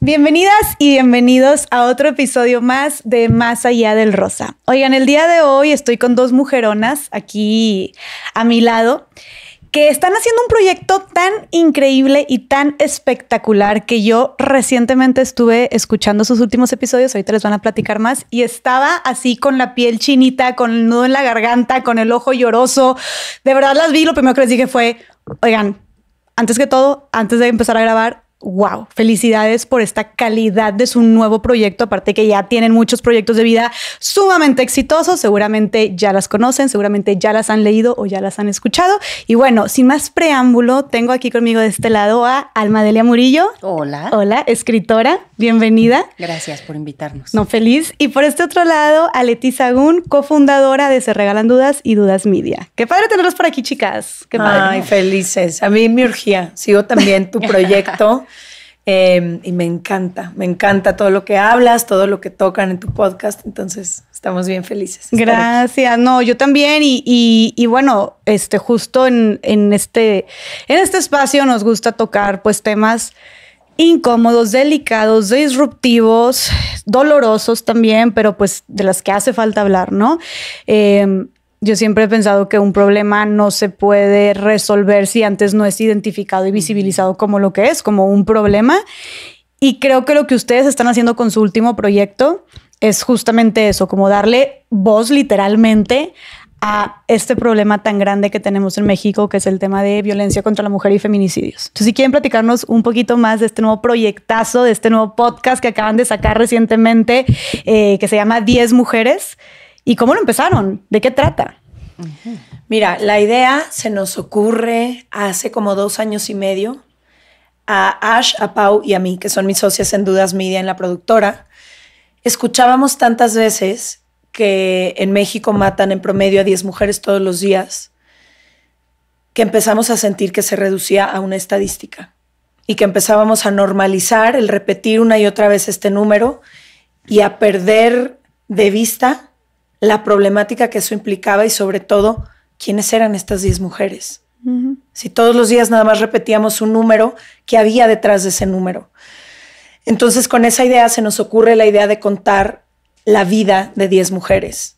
Bienvenidas y bienvenidos a otro episodio más de Más Allá del Rosa. Oigan, el día de hoy estoy con dos mujeronas aquí a mi lado que están haciendo un proyecto tan increíble y tan espectacular que yo recientemente estuve escuchando sus últimos episodios, ahorita les van a platicar más, y estaba así con la piel chinita, con el nudo en la garganta, con el ojo lloroso. De verdad las vi, lo primero que les dije fue, oigan, antes que todo, antes de empezar a grabar, wow, felicidades por esta calidad de su nuevo proyecto, aparte que ya tienen muchos proyectos de vida sumamente exitosos, seguramente ya las conocen, seguramente ya las han leído o ya las han escuchado. Y bueno, sin más preámbulo, tengo aquí conmigo de este lado a Alma Delia Murillo. Hola. Hola, escritora, bienvenida. Gracias por invitarnos. No, feliz. Y por este otro lado, a Leti Sagún, cofundadora de Se Regalan Dudas y Dudas Media. Qué padre tenerlos por aquí, chicas. Qué padre. Ay, felices. A mí me urgía. Sigo también tu proyecto. Y me encanta todo lo que hablas, todo lo que tocan en tu podcast, entonces estamos bien felices. Gracias, no, yo también y bueno, justo en este espacio nos gusta tocar pues temas incómodos, delicados, disruptivos, dolorosos también, pero pues de las que hace falta hablar, ¿no? Yo siempre he pensado que un problema no se puede resolver si antes no es identificado y visibilizado como lo que es, como un problema. Y creo que lo que ustedes están haciendo con su último proyecto es justamente eso, como darle voz literalmente a este problema tan grande que tenemos en México, que es el tema de violencia contra la mujer y feminicidios. Entonces, si quieren platicarnos un poquito más de este nuevo proyectazo, de este nuevo podcast que acaban de sacar recientemente, que se llama 10 Mujeres, ¿y cómo lo empezaron? ¿De qué trata? Mira, la idea se nos ocurre hace como 2 años y medio a Ash, a Pau y a mí, que son mis socias en Dudas Media en la productora. Escuchábamos tantas veces que en México matan en promedio a 10 mujeres todos los días, que empezamos a sentir que se reducía a una estadística y que empezábamos a normalizar el repetir una y otra vez este número y a perder de vista la problemática que eso implicaba y sobre todo, ¿quiénes eran estas 10 mujeres? Uh-huh. Si todos los días nada más repetíamos un número, ¿qué había detrás de ese número? Entonces, con esa idea se nos ocurre la idea de contar la vida de 10 mujeres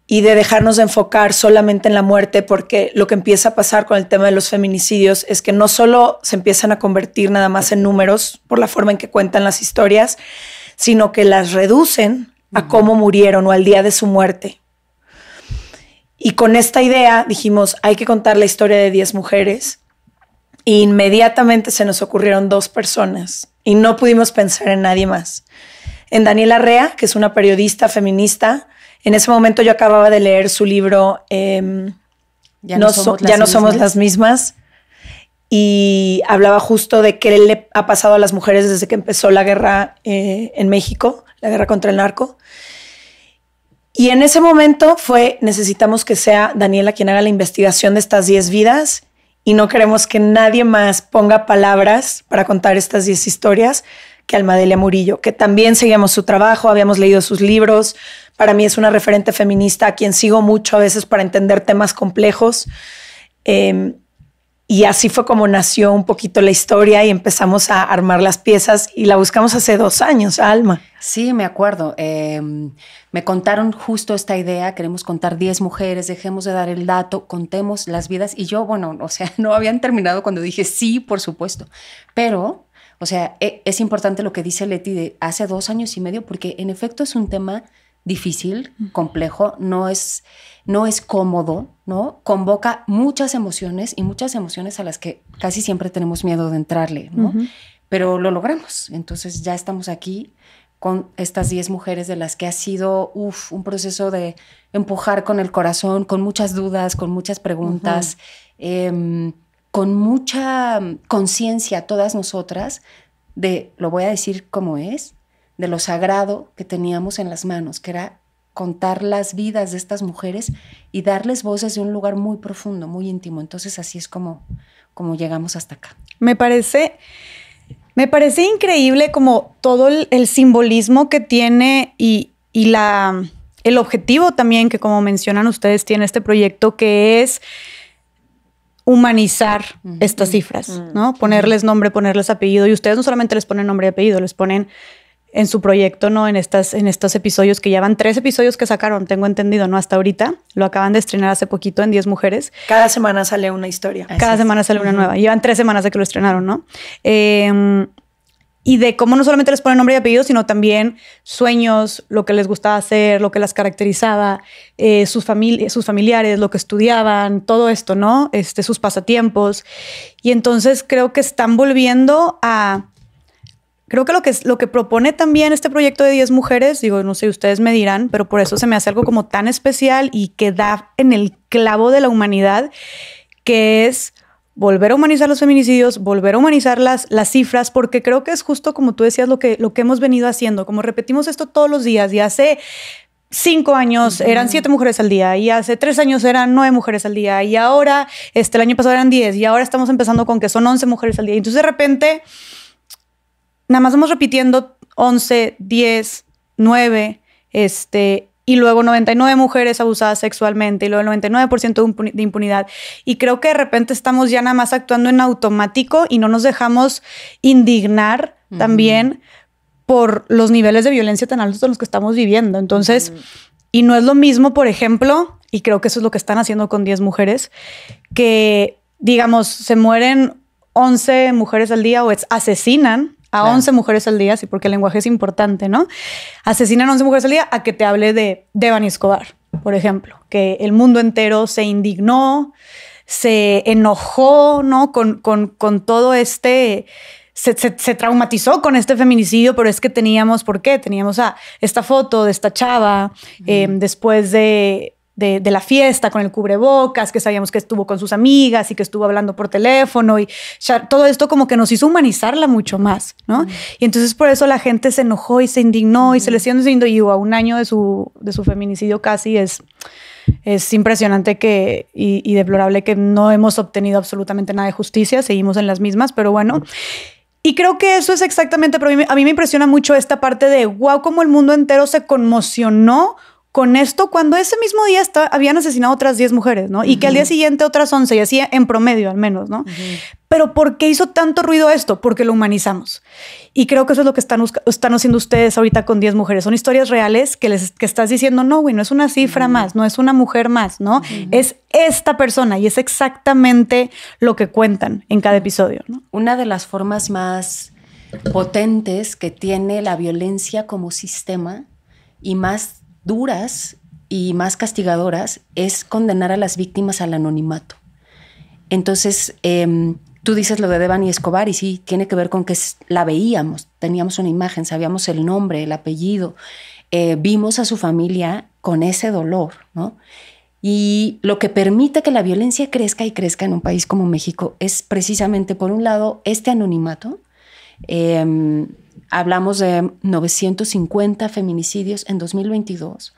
y de dejarnos de enfocar solamente en la muerte, porque lo que empieza a pasar con el tema de los feminicidios es que no solo se empiezan a convertir nada más en números por la forma en que cuentan las historias, sino que las reducen a cómo murieron o al día de su muerte. Y con esta idea dijimos, hay que contar la historia de 10 mujeres. E inmediatamente se nos ocurrieron 2 personas y no pudimos pensar en nadie más. En Daniela Rea, que es una periodista feminista. En ese momento yo acababa de leer su libro Ya no somos las mismas. Y hablaba justo de qué le ha pasado a las mujeres desde que empezó la guerra en México, la guerra contra el narco. Y en ese momento necesitamos que sea Daniela quien haga la investigación de estas 10 vidas y no queremos que nadie más ponga palabras para contar estas 10 historias que Alma Delia Murillo, que también seguíamos su trabajo, habíamos leído sus libros. Para mí es una referente feminista a quien sigo mucho a veces para entender temas complejos. Y así fue como nació un poquito la historia y empezamos a armar las piezas y la buscamos hace 2 años, Alma. Sí, me acuerdo. Me contaron justo esta idea, queremos contar 10 mujeres, dejemos de dar el dato, contemos las vidas. Y yo, bueno, o sea, no habían terminado cuando dije sí, por supuesto. Pero, o sea, es importante lo que dice Leti de hace 2 años y medio, porque en efecto es un tema difícil, complejo, no es cómodo, ¿no? Convoca muchas emociones y muchas emociones a las que casi siempre tenemos miedo de entrarle, ¿no? Uh-huh. Pero lo logramos. Entonces ya estamos aquí con estas 10 mujeres de las que ha sido un proceso de empujar con el corazón, con muchas dudas, con muchas preguntas, con mucha conciencia todas nosotras de, lo voy a decir como es, de lo sagrado que teníamos en las manos, que era contar las vidas de estas mujeres y darles voz desde un lugar muy profundo, muy íntimo. Entonces así es como llegamos hasta acá. Me parece increíble como todo el simbolismo que tiene y el objetivo también que, como mencionan ustedes, tiene este proyecto, que es humanizar estas cifras, ¿no? Ponerles nombre, ponerles apellido. Y ustedes no solamente les ponen nombre y apellido, les ponen en su proyecto, ¿no? En estos episodios que ya van 3 episodios que sacaron, tengo entendido, ¿no? Hasta ahorita. Lo acaban de estrenar hace poquito en 10 Mujeres. Cada semana sale una historia. Cada semana sale una nueva. Llevan 3 semanas de que lo estrenaron, ¿no? Y de cómo no solamente les ponen nombre y apellido, sino también sueños, lo que les gustaba hacer, lo que las caracterizaba, sus familiares, lo que estudiaban, todo esto, ¿no? Sus pasatiempos. Y entonces creo que están volviendo a... Creo que lo que propone también este proyecto de 10 mujeres, digo, no sé, ustedes me dirán, pero por eso se me hace algo como tan especial y que da en el clavo de la humanidad, que es volver a humanizar los feminicidios, volver a humanizar las cifras, porque creo que es justo como tú decías lo que hemos venido haciendo, como repetimos esto todos los días, y hace 5 años eran 7 mujeres al día, y hace 3 años eran 9 mujeres al día, y ahora, el año pasado eran 10, y ahora estamos empezando con que son 11 mujeres al día. Y entonces de repente... Nada más vamos repitiendo 11, 10, 9, y luego 99 mujeres abusadas sexualmente, y luego el 99% de impunidad. Y creo que de repente estamos ya nada más actuando en automático y no nos dejamos indignar también por los niveles de violencia tan altos en los que estamos viviendo. Entonces, y no es lo mismo, por ejemplo, y creo que eso es lo que están haciendo con 10 mujeres, que, digamos, se mueren 11 mujeres al día o asesinan a 11 mujeres al día, sí, porque el lenguaje es importante, ¿no? Asesinan a 11 mujeres al día a que te hable de Devani Escobar, por ejemplo, que el mundo entero se indignó, se enojó, ¿no? Con todo se traumatizó con este feminicidio, pero es que teníamos, ¿por qué? Teníamos esta foto de esta chava después de la fiesta con el cubrebocas, que sabíamos que estuvo con sus amigas y que estuvo hablando por teléfono, y todo esto como que nos hizo humanizarla mucho más, ¿no? Y entonces por eso la gente se enojó y se indignó y se le siguió diciendo, y a un año de su feminicidio casi es impresionante y deplorable que no hemos obtenido absolutamente nada de justicia, seguimos en las mismas, pero bueno. Y creo que eso es exactamente, pero a mí me impresiona mucho esta parte de wow, cómo el mundo entero se conmocionó con esto cuando ese mismo día habían asesinado otras 10 mujeres, ¿no? Y que al día siguiente otras 11, y así en promedio al menos, ¿no? Pero ¿por qué hizo tanto ruido esto? Porque lo humanizamos. Y creo que eso es lo que están haciendo ustedes ahorita con 10 mujeres. Son historias reales que estás diciendo, no, güey, no es una cifra más, no es una mujer más, ¿no? Es esta persona y es exactamente lo que cuentan en cada episodio, ¿no? Una de las formas más potentes que tiene la violencia como sistema y más duras y más castigadoras es condenar a las víctimas al anonimato. Entonces, tú dices lo de Devani Escobar y sí, tiene que ver con que la veíamos, teníamos una imagen, sabíamos el nombre, el apellido, vimos a su familia con ese dolor, ¿no? Y lo que permite que la violencia crezca y crezca en un país como México es precisamente, por un lado, este anonimato. Hablamos de 950 feminicidios en 2022,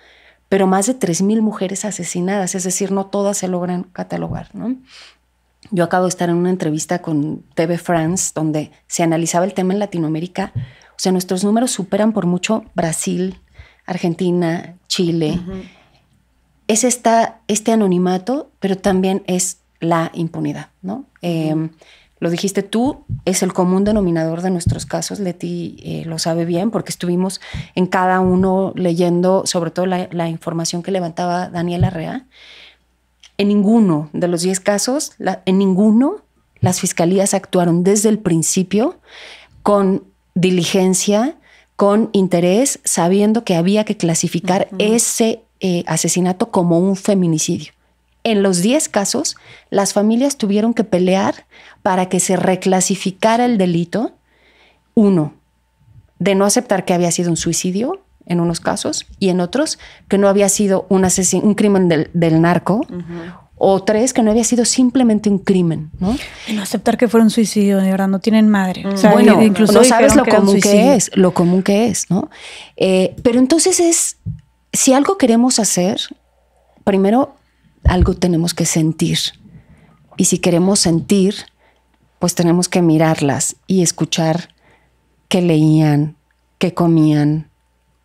pero más de 3,000 mujeres asesinadas, es decir, no todas se logran catalogar, ¿no? Yo acabo de estar en una entrevista con TV France donde se analizaba el tema en Latinoamérica. O sea, nuestros números superan por mucho Brasil, Argentina, Chile. Es este anonimato, pero también es la impunidad, ¿no? Lo dijiste tú, es el común denominador de nuestros casos. Leti lo sabe bien porque estuvimos en cada uno leyendo sobre todo la información que levantaba Daniela Rea. En ninguno de los 10 casos, en ninguno las fiscalías actuaron desde el principio con diligencia, con interés, sabiendo que había que clasificar ese asesinato como un feminicidio. En los 10 casos, las familias tuvieron que pelear para que se reclasificara el delito. Uno, de no aceptar que había sido un suicidio en unos casos, y en otros que no había sido un crimen del narco, o 3, que no había sido simplemente un crimen, ¿no? Y no aceptar que fuera un suicidio, de verdad, no tienen madre. O sea, bueno, incluso no sabes lo común que es, ¿no? Pero entonces si algo queremos hacer, primero algo tenemos que sentir. Y si queremos sentir, pues tenemos que mirarlas y escuchar qué leían, qué comían,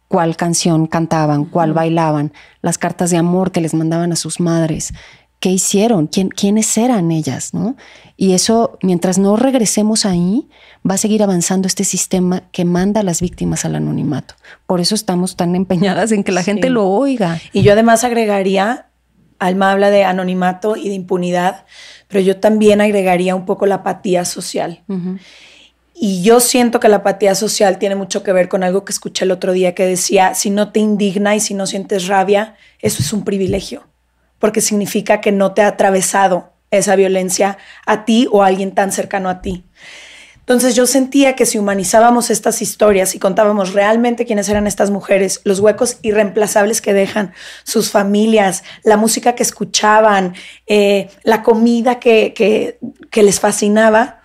cuál canción cantaban, cuál bailaban, las cartas de amor que les mandaban a sus madres, qué hicieron, quiénes eran ellas, ¿no? Y eso, mientras no regresemos ahí, va a seguir avanzando este sistema que manda a las víctimas al anonimato. Por eso estamos tan empeñadas en que la gente lo oiga. Y yo además agregaría, Alma habla de anonimato y de impunidad, pero yo también agregaría un poco la apatía social. Y yo siento que la apatía social tiene mucho que ver con algo que escuché el otro día que decía, si no te indigna y si no sientes rabia, eso es un privilegio, porque significa que no te ha atravesado esa violencia a ti o a alguien tan cercano a ti. Entonces yo sentía que si humanizábamos estas historias y contábamos realmente quiénes eran estas mujeres, los huecos irreemplazables que dejan, sus familias, la música que escuchaban, la comida que les fascinaba,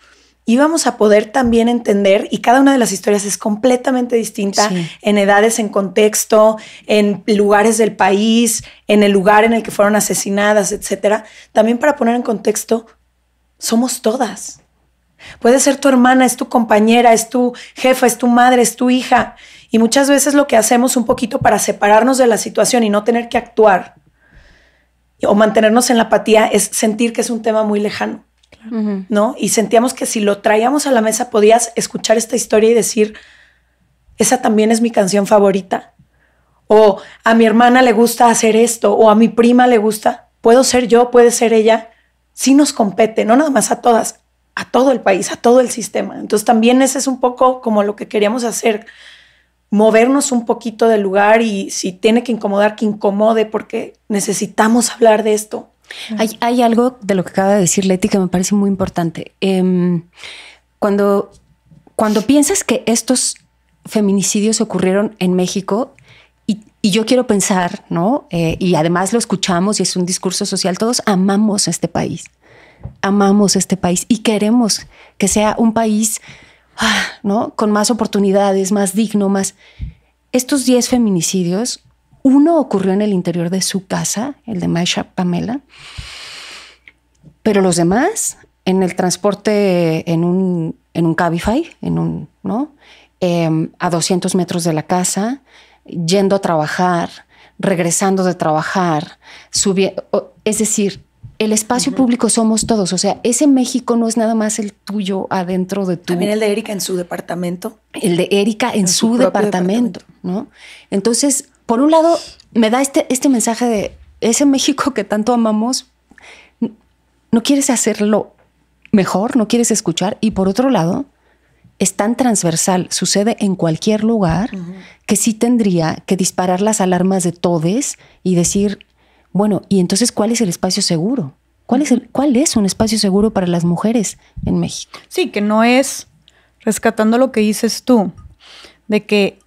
íbamos a poder también entender, y cada una de las historias es completamente distinta en edades, en contexto, en lugares del país, en el lugar en el que fueron asesinadas, etcétera. También para poner en contexto, somos todas. Puede ser tu hermana, es tu compañera, es tu jefa, es tu madre, es tu hija. Y muchas veces lo que hacemos un poquito para separarnos de la situación y no tener que actuar o mantenernos en la apatía es sentir que es un tema muy lejano. ¿No? Y sentíamos que si lo traíamos a la mesa podías escuchar esta historia y decir, esa también es mi canción favorita, o a mi hermana le gusta hacer esto, o a mi prima le gusta, puedo ser yo, puede ser ella. Sí nos compete, no nada más a todas, a todo el país, a todo el sistema. Entonces también ese es un poco como lo que queríamos hacer, movernos un poquito del lugar, y si tiene que incomodar, que incomode, porque necesitamos hablar de esto. Hay algo de lo que acaba de decir Leti que me parece muy importante. Cuando piensas que estos feminicidios ocurrieron en México, y yo quiero pensar, ¿no? Y además lo escuchamos y es un discurso social, todos amamos este país y queremos que sea un país, ¿no? Con más oportunidades, más digno, más... Estos 10 feminicidios, uno ocurrió en el interior de su casa, el de Maisha Pamela, pero los demás en el transporte en un Cabify, ¿no? A 200 metros de la casa, yendo a trabajar, regresando de trabajar, subiendo. Es decir, el espacio público somos todos. O sea, ese México no es nada más el tuyo adentro de tu... También el de Erika en su departamento. El de Erika en su departamento, ¿no? Entonces, por un lado, me da este mensaje de ese México que tanto amamos, no quieres hacerlo mejor, no quieres escuchar. Y por otro lado, es tan transversal, sucede en cualquier lugar, que sí tendría que disparar las alarmas de todes y decir, bueno, ¿y entonces cuál es el espacio seguro? ¿Cuál es un espacio seguro para las mujeres en México? Sí, que no es, rescatando lo que dices tú, de que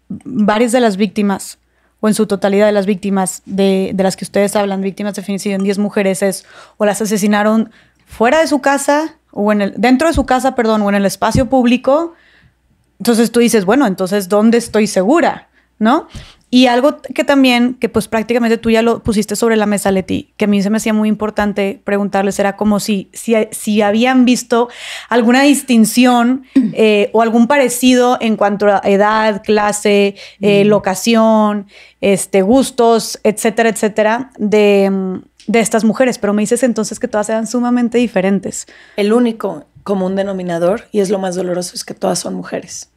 varias de las víctimas, o en su totalidad de las víctimas de las que ustedes hablan, víctimas de feminicidio en 10 mujeres, es o las asesinaron fuera de su casa, o dentro de su casa, perdón, o en el espacio público. Entonces tú dices, bueno, entonces, ¿dónde estoy segura? ¿No? Y algo que también, que pues prácticamente tú ya lo pusiste sobre la mesa, Leti, que a mí se me hacía muy importante preguntarles, era como si habían visto alguna distinción o algún parecido en cuanto a edad, clase, locación, gustos, etcétera, etcétera, de estas mujeres. Pero me dices entonces que todas eran sumamente diferentes. El único común denominador, y es lo más doloroso, es que todas son mujeres.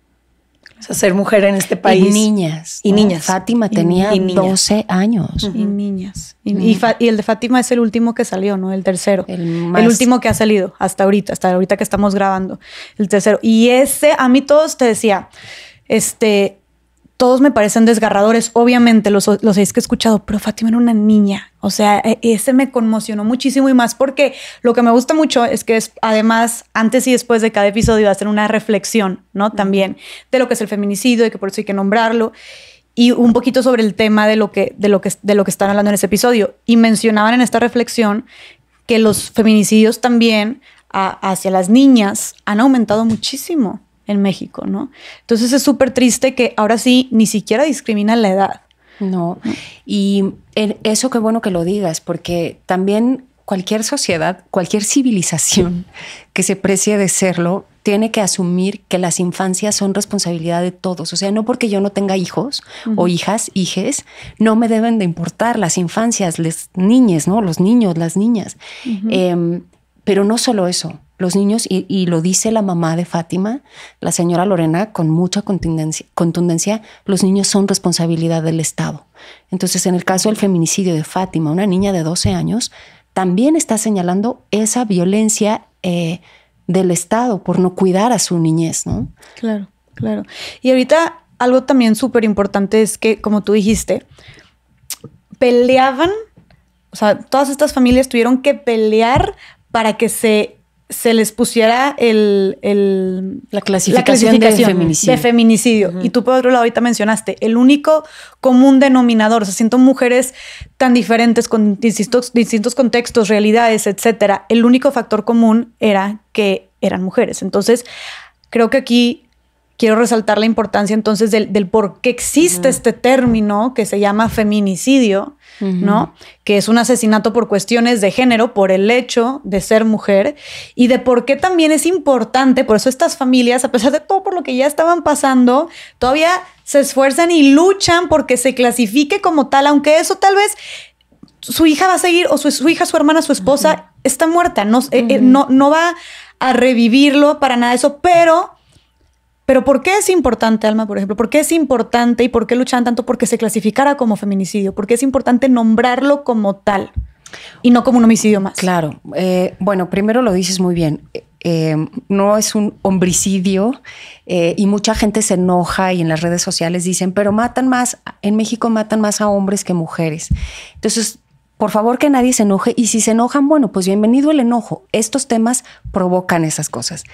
O sea, ser mujer en este país. Y niñas. Y niñas. Fátima tenía 12 años. Y niñas. Y el de Fátima es el último que salió, ¿no? El tercero. El último que ha salido hasta ahorita que estamos grabando. El tercero. Y a mí todos te decía, todos me parecen desgarradores, obviamente, los 6 que he escuchado, pero Fátima era una niña. O sea, ese me conmocionó muchísimo, y más porque lo que me gusta mucho es que además, antes y después de cada episodio, va a hacer una reflexión, ¿no? También de lo que es el feminicidio, y que por eso hay que nombrarlo, y un poquito sobre el tema de lo que están hablando en ese episodio. Y mencionaban en esta reflexión que los feminicidios también hacia las niñas han aumentado muchísimo en México, ¿no? Entonces es súper triste que ahora sí ni siquiera discriminan la edad. No, y eso qué bueno que lo digas, porque también cualquier sociedad, cualquier civilización que se precie de serlo, tiene que asumir que las infancias son responsabilidad de todos. O sea, no porque yo no tenga hijos o hijas, hijes, no me deben de importar las infancias, las niñas, ¿no? Los niños, las niñas. Pero no solo eso. Los niños, y lo dice la mamá de Fátima, la señora Lorena, con mucha contundencia, los niños son responsabilidad del Estado. Entonces, en el caso del feminicidio de Fátima, una niña de 12 años, también está señalando esa violencia del Estado por no cuidar a su niñez, ¿no? Claro, claro. Y ahorita algo también súper importante es que, como tú dijiste, peleaban, o sea, todas estas familias tuvieron que pelear para que se les pusiera la clasificación de feminicidio. Y tú por otro lado ahorita mencionaste el único común denominador. O sea, siento mujeres tan diferentes con distintos contextos, realidades, etcétera. El único factor común era que eran mujeres. Entonces, creo que aquí quiero resaltar la importancia entonces del por qué existe este término que se llama feminicidio, ¿no? Que es un asesinato por cuestiones de género, por el hecho de ser mujer, y de por qué también es importante. Por eso estas familias, a pesar de todo por lo que ya estaban pasando, todavía se esfuerzan y luchan porque se clasifique como tal, aunque eso tal vez su hija va a seguir, o su hija, su hermana, su esposa está muerta, no va a revivirlo para nada eso, pero ¿por qué es importante, Alma, por ejemplo? ¿Por qué es importante y por qué luchan tanto porque se clasificara como feminicidio? ¿Por qué es importante nombrarlo como tal y no como un homicidio más? Claro. Bueno, primero lo dices muy bien. No es un homicidio y mucha gente se enoja y en las redes sociales dicen, pero en México matan más a hombres que mujeres. Entonces, por favor, que nadie se enoje. Y si se enojan, bueno, pues bienvenido el enojo. Estos temas provocan esas cosas.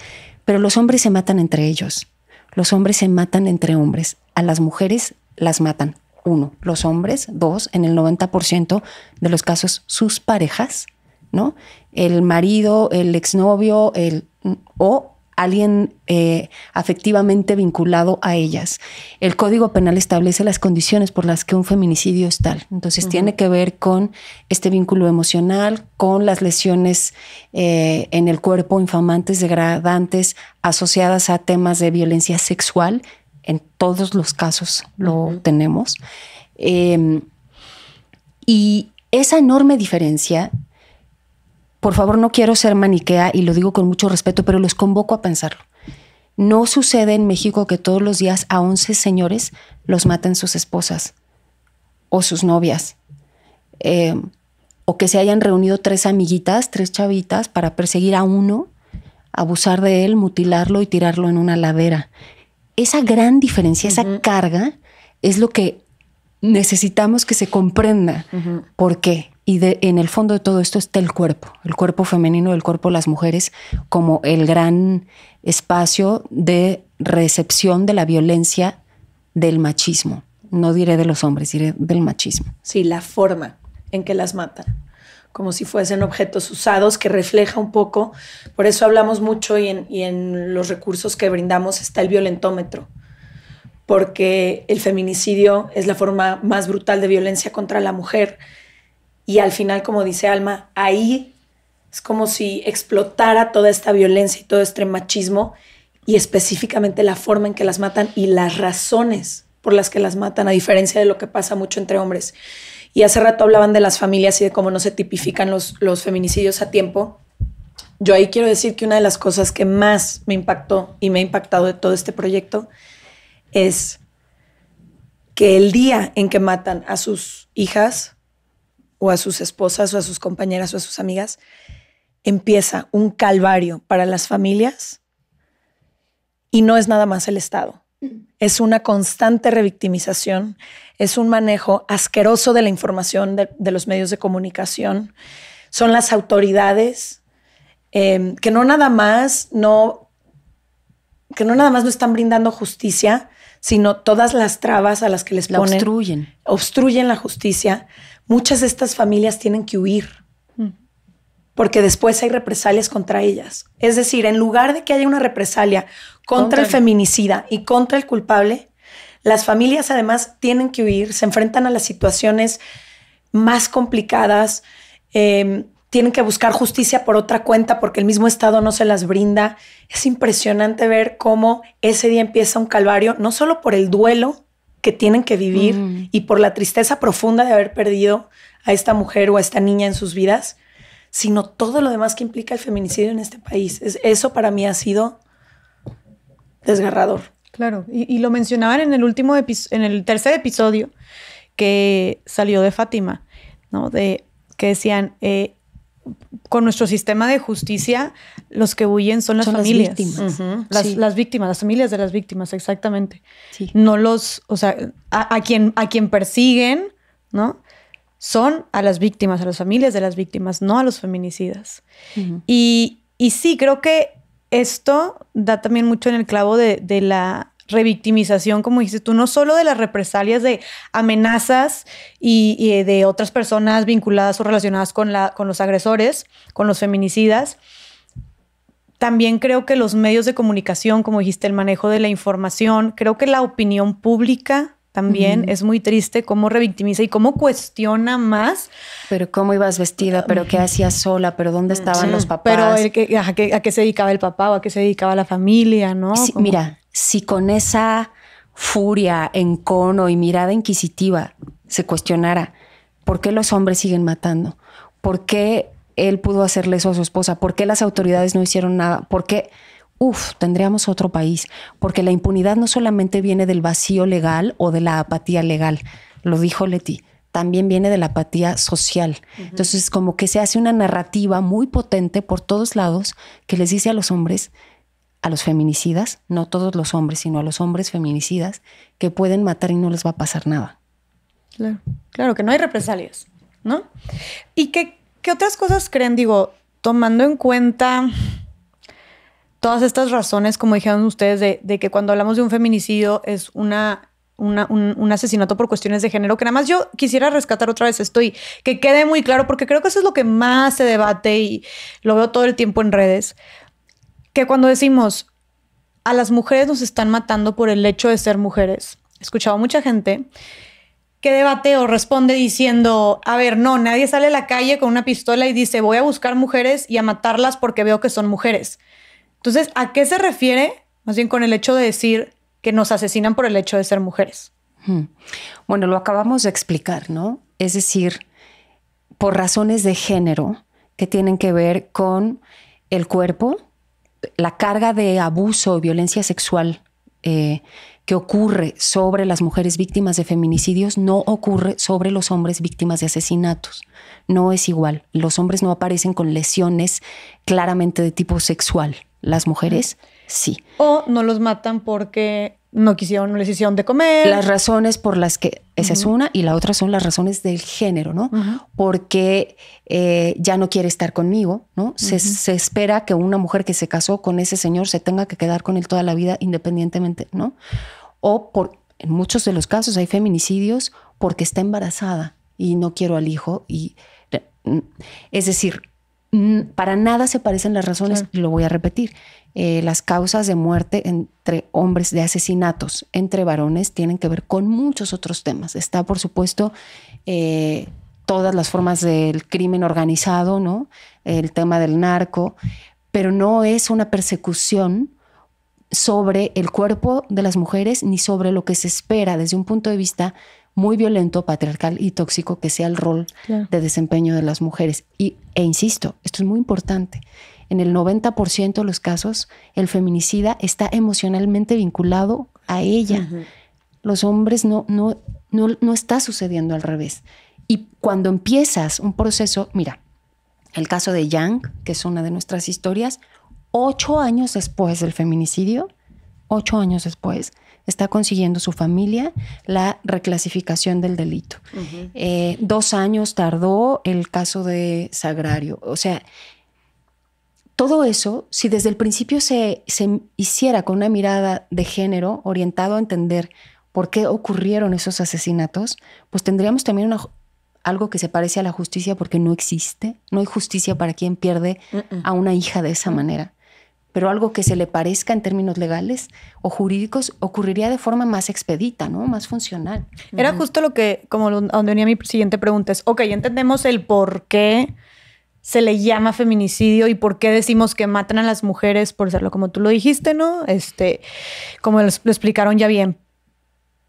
Pero los hombres se matan entre ellos. Los hombres se matan entre hombres. A las mujeres las matan. 1, los hombres. 2, en el 90% de los casos, sus parejas, ¿no? El marido, el exnovio, o alguien afectivamente vinculado a ellas. El Código Penal establece las condiciones por las que un feminicidio es tal. Entonces tiene que ver con este vínculo emocional, con las lesiones en el cuerpo infamantes, degradantes, asociadas a temas de violencia sexual. En todos los casos lo tenemos. Y esa enorme diferencia, por favor, no quiero ser maniquea y lo digo con mucho respeto, pero los convoco a pensarlo. No sucede en México que todos los días a 11 señores los maten sus esposas o sus novias. O que se hayan reunido 3 amiguitas, 3 chavitas para perseguir a uno, abusar de él, mutilarlo y tirarlo en una ladera. Esa gran diferencia, esa carga, es lo que necesitamos que se comprenda. ¿Por qué? Y en el fondo de todo esto está el cuerpo femenino, el cuerpo de las mujeres, como el gran espacio de recepción de la violencia del machismo. No diré de los hombres, diré del machismo. Sí, la forma en que las matan, como si fuesen objetos usados, que refleja un poco. Por eso hablamos mucho y en los recursos que brindamos está el violentómetro, porque el feminicidio es la forma más brutal de violencia contra la mujer. Y al final, como dice Alma, ahí es como si explotara toda esta violencia y todo este machismo, y específicamente la forma en que las matan y las razones por las que las matan, a diferencia de lo que pasa mucho entre hombres. Y hace rato hablaban de las familias y de cómo no se tipifican los feminicidios a tiempo. Yo ahí quiero decir que una de las cosas que más me impactó y me ha impactado de todo este proyecto es que el día en que matan a sus hijas o a sus esposas o a sus compañeras o a sus amigas, empieza un calvario para las familias, y no es nada más el Estado. Es una constante revictimización, es un manejo asqueroso de la información de los medios de comunicación. Son las autoridades que no nada más no están brindando justicia, sino todas las trabas a las que les ponen. Obstruyen la justicia. Muchas de estas familias tienen que huir porque después hay represalias contra ellas. Es decir, en lugar de que haya una represalia contra el feminicida y contra el culpable, las familias además tienen que huir, se enfrentan a las situaciones más complicadas, tienen tienen que buscar justicia por otra cuenta porque el mismo Estado no se las brinda. Es impresionante ver cómo ese día empieza un calvario, no solo por el duelo que tienen que vivir y por la tristeza profunda de haber perdido a esta mujer o a esta niña en sus vidas, sino todo lo demás que implica el feminicidio en este país. Eso para mí ha sido desgarrador. Claro, y lo mencionaban en el tercer episodio que salió de Fátima, ¿no? Que decían, con nuestro sistema de justicia, los que huyen son las familias. Las víctimas. Las víctimas, las familias de las víctimas, exactamente. Sí. No o sea, a quien persiguen, ¿no? Son a las víctimas, a las familias de las víctimas, no a los feminicidas. Y sí, creo que esto da también mucho en el clavo de la revictimización, como dices tú, no solo de las represalias de amenazas y de otras personas vinculadas o relacionadas con los agresores, con los feminicidas. También creo que los medios de comunicación, como dijiste, el manejo de la información, creo que la opinión pública también es muy triste cómo revictimiza y cómo cuestiona más. Pero cómo ibas vestida, pero qué hacías sola, pero dónde estaban los papás. Pero a qué se dedicaba el papá o a qué se dedicaba la familia, ¿no? Sí, mira, si con esa furia, encono y mirada inquisitiva se cuestionara por qué los hombres siguen matando, por qué él pudo hacerle eso a su esposa, por qué las autoridades no hicieron nada, por qué... tendríamos otro país, porque la impunidad no solamente viene del vacío legal o de la apatía legal, lo dijo Leti, también viene de la apatía social. Entonces, como que se hace una narrativa muy potente por todos lados que les dice a los hombres, a los feminicidas, no todos los hombres, sino a los hombres feminicidas, que pueden matar y no les va a pasar nada. Claro, que no hay represalias, ¿no? ¿Y qué otras cosas creen? Digo, tomando en cuenta todas estas razones, como dijeron ustedes, de que cuando hablamos de un feminicidio es un asesinato por cuestiones de género, que nada más yo quisiera rescatar otra vez esto y que quede muy claro, porque creo que eso es lo que más se debate y lo veo todo el tiempo en redes, que cuando decimos a las mujeres nos están matando por el hecho de ser mujeres, he escuchado mucha gente que debate o responde diciendo, a ver, no, nadie sale a la calle con una pistola y dice voy a buscar mujeres y a matarlas porque veo que son mujeres. Entonces, ¿a qué se refiere? Más bien con el hecho de decir que nos asesinan por el hecho de ser mujeres. Bueno, lo acabamos de explicar, ¿no? Es decir, por razones de género que tienen que ver con el cuerpo, la carga de abuso o violencia sexual que ocurre sobre las mujeres víctimas de feminicidios no ocurre sobre los hombres víctimas de asesinatos. No es igual. Los hombres no aparecen con lesiones claramente de tipo sexual. Las mujeres, sí. O no los matan porque no les hicieron de comer. Las razones por las que... Esa es una, y la otra son las razones del género, ¿no? Porque ya no quiere estar conmigo, ¿no? Se espera que una mujer que se casó con ese señor se tenga que quedar con él toda la vida independientemente, ¿no? O en muchos de los casos hay feminicidios porque está embarazada y no quiero al hijo. Es decir... Para nada se parecen las razones, claro. Lo voy a repetir. Las causas de muerte entre hombres, de asesinatos entre varones, tienen que ver con muchos otros temas. Está, por supuesto, todas las formas del crimen organizado, ¿no? El tema del narco, pero no es una persecución sobre el cuerpo de las mujeres ni sobre lo que se espera desde un punto de vista muy violento, patriarcal y tóxico que sea el rol de desempeño de las mujeres. E insisto, esto es muy importante. En el 90% de los casos, el feminicida está emocionalmente vinculado a ella. Los hombres no está sucediendo al revés. Y cuando empiezas un proceso, mira, el caso de Yang, que es una de nuestras historias, 8 años después del feminicidio, 8 años después, está consiguiendo su familia la reclasificación del delito. 2 años tardó el caso de Sagrario. O sea, todo eso, si desde el principio se hiciera con una mirada de género orientado a entender por qué ocurrieron esos asesinatos, pues tendríamos también algo que se parece a la justicia, porque no existe. No hay justicia para quien pierde a una hija de esa manera. Pero algo que se le parezca en términos legales o jurídicos ocurriría de forma más expedita, ¿no? Más funcional. Era justo lo que, como donde venía mi siguiente pregunta, es, ok, entendemos el por qué se le llama feminicidio y por qué decimos que matan a las mujeres por serlo, como tú lo dijiste, ¿no? Como lo explicaron ya bien.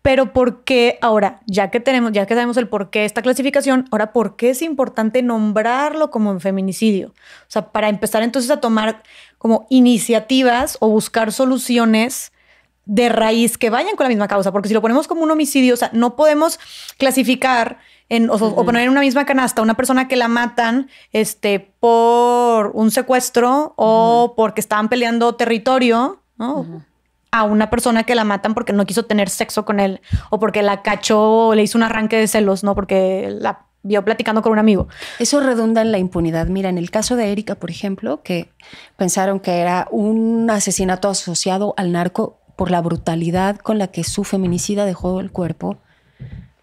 Pero ¿por qué ahora, ya que sabemos el por qué esta clasificación, ahora por qué es importante nombrarlo como feminicidio? O sea, para empezar entonces a tomar como iniciativas o buscar soluciones de raíz que vayan con la misma causa, porque si lo ponemos como un homicidio, o sea, no podemos clasificar o poner en una misma canasta a una persona que la matan por un secuestro o porque estaban peleando territorio, ¿no? A una persona que la matan porque no quiso tener sexo con él o porque la cachó o le hizo un arranque de celos, ¿no? Porque la vio platicando con un amigo. Eso redunda en la impunidad. Mira, en el caso de Erika, por ejemplo, que pensaron que era un asesinato asociado al narco por la brutalidad con la que su feminicida dejó el cuerpo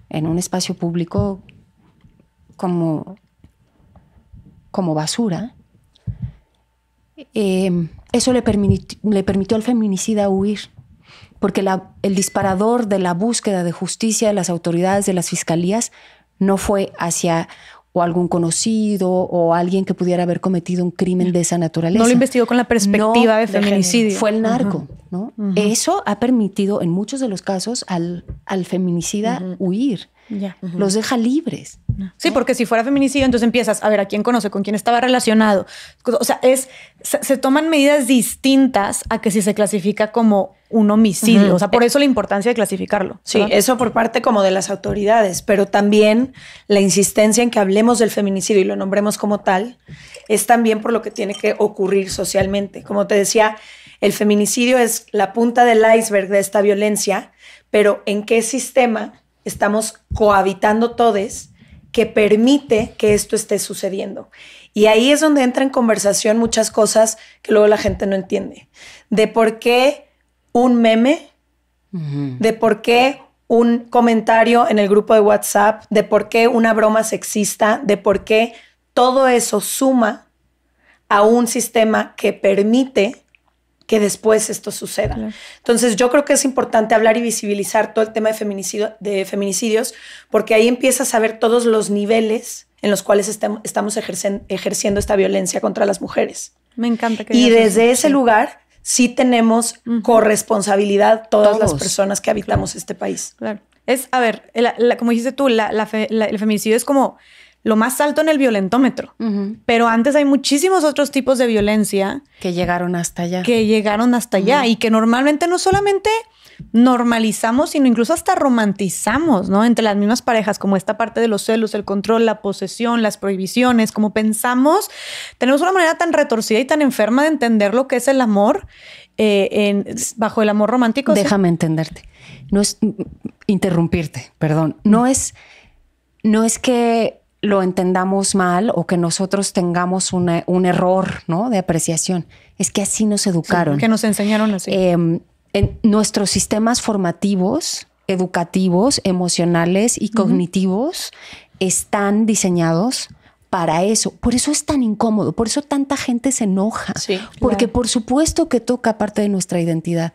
en un espacio público como basura. Eso le permitió al feminicida huir, porque el disparador de la búsqueda de justicia de las autoridades, de las fiscalías, no fue hacia o algún conocido o alguien que pudiera haber cometido un crimen de esa naturaleza. No lo investigó con la perspectiva de feminicidio. Fue el narco, ¿no? Eso ha permitido en muchos de los casos al feminicida huir. Los deja libres. Sí, porque si fuera feminicidio, entonces empiezas a ver a quién conoce, con quién estaba relacionado. O sea, se toman medidas distintas a que si se clasifica como un homicidio. O sea, por eso la importancia de clasificarlo. Sí, ¿verdad? eso por parte como de las autoridades, pero también la insistencia en que hablemos del feminicidio y lo nombremos como tal es también por lo que tiene que ocurrir socialmente. Como te decía, el feminicidio es la punta del iceberg de esta violencia, pero ¿en qué sistema estamos cohabitando todos que permite que esto esté sucediendo? Y ahí es donde entra en conversación muchas cosas que luego la gente no entiende. De por qué un meme, de por qué un comentario en el grupo de WhatsApp, de por qué una broma sexista, de por qué todo eso suma a un sistema que permite que después esto suceda. Claro. Entonces yo creo que es importante hablar y visibilizar todo el tema de feminicidios, porque ahí empiezas a ver todos los niveles en los cuales estamos ejerciendo esta violencia contra las mujeres. Me encanta que y desde ese lugar sí tenemos corresponsabilidad todas las personas que habitamos este país. Claro. A ver, como dijiste tú, el feminicidio es como lo más alto en el violentómetro. Pero antes hay muchísimos otros tipos de violencia que llegaron hasta allá. Y que normalmente no solamente normalizamos, sino incluso hasta romantizamos, ¿no? Entre las mismas parejas, como esta parte de los celos, el control, la posesión, las prohibiciones, como pensamos, tenemos una manera tan retorcida y tan enferma de entender lo que es el amor bajo el amor romántico. Déjame entenderte. No es interrumpirte, perdón. No es que lo entendamos mal o que nosotros tengamos un error, ¿no? De apreciación. Es que así nos educaron. Sí, que nos enseñaron así. En nuestros sistemas formativos, educativos, emocionales y cognitivos están diseñados para eso. Por eso es tan incómodo, por eso tanta gente se enoja. Sí, porque por supuesto que toca parte de nuestra identidad.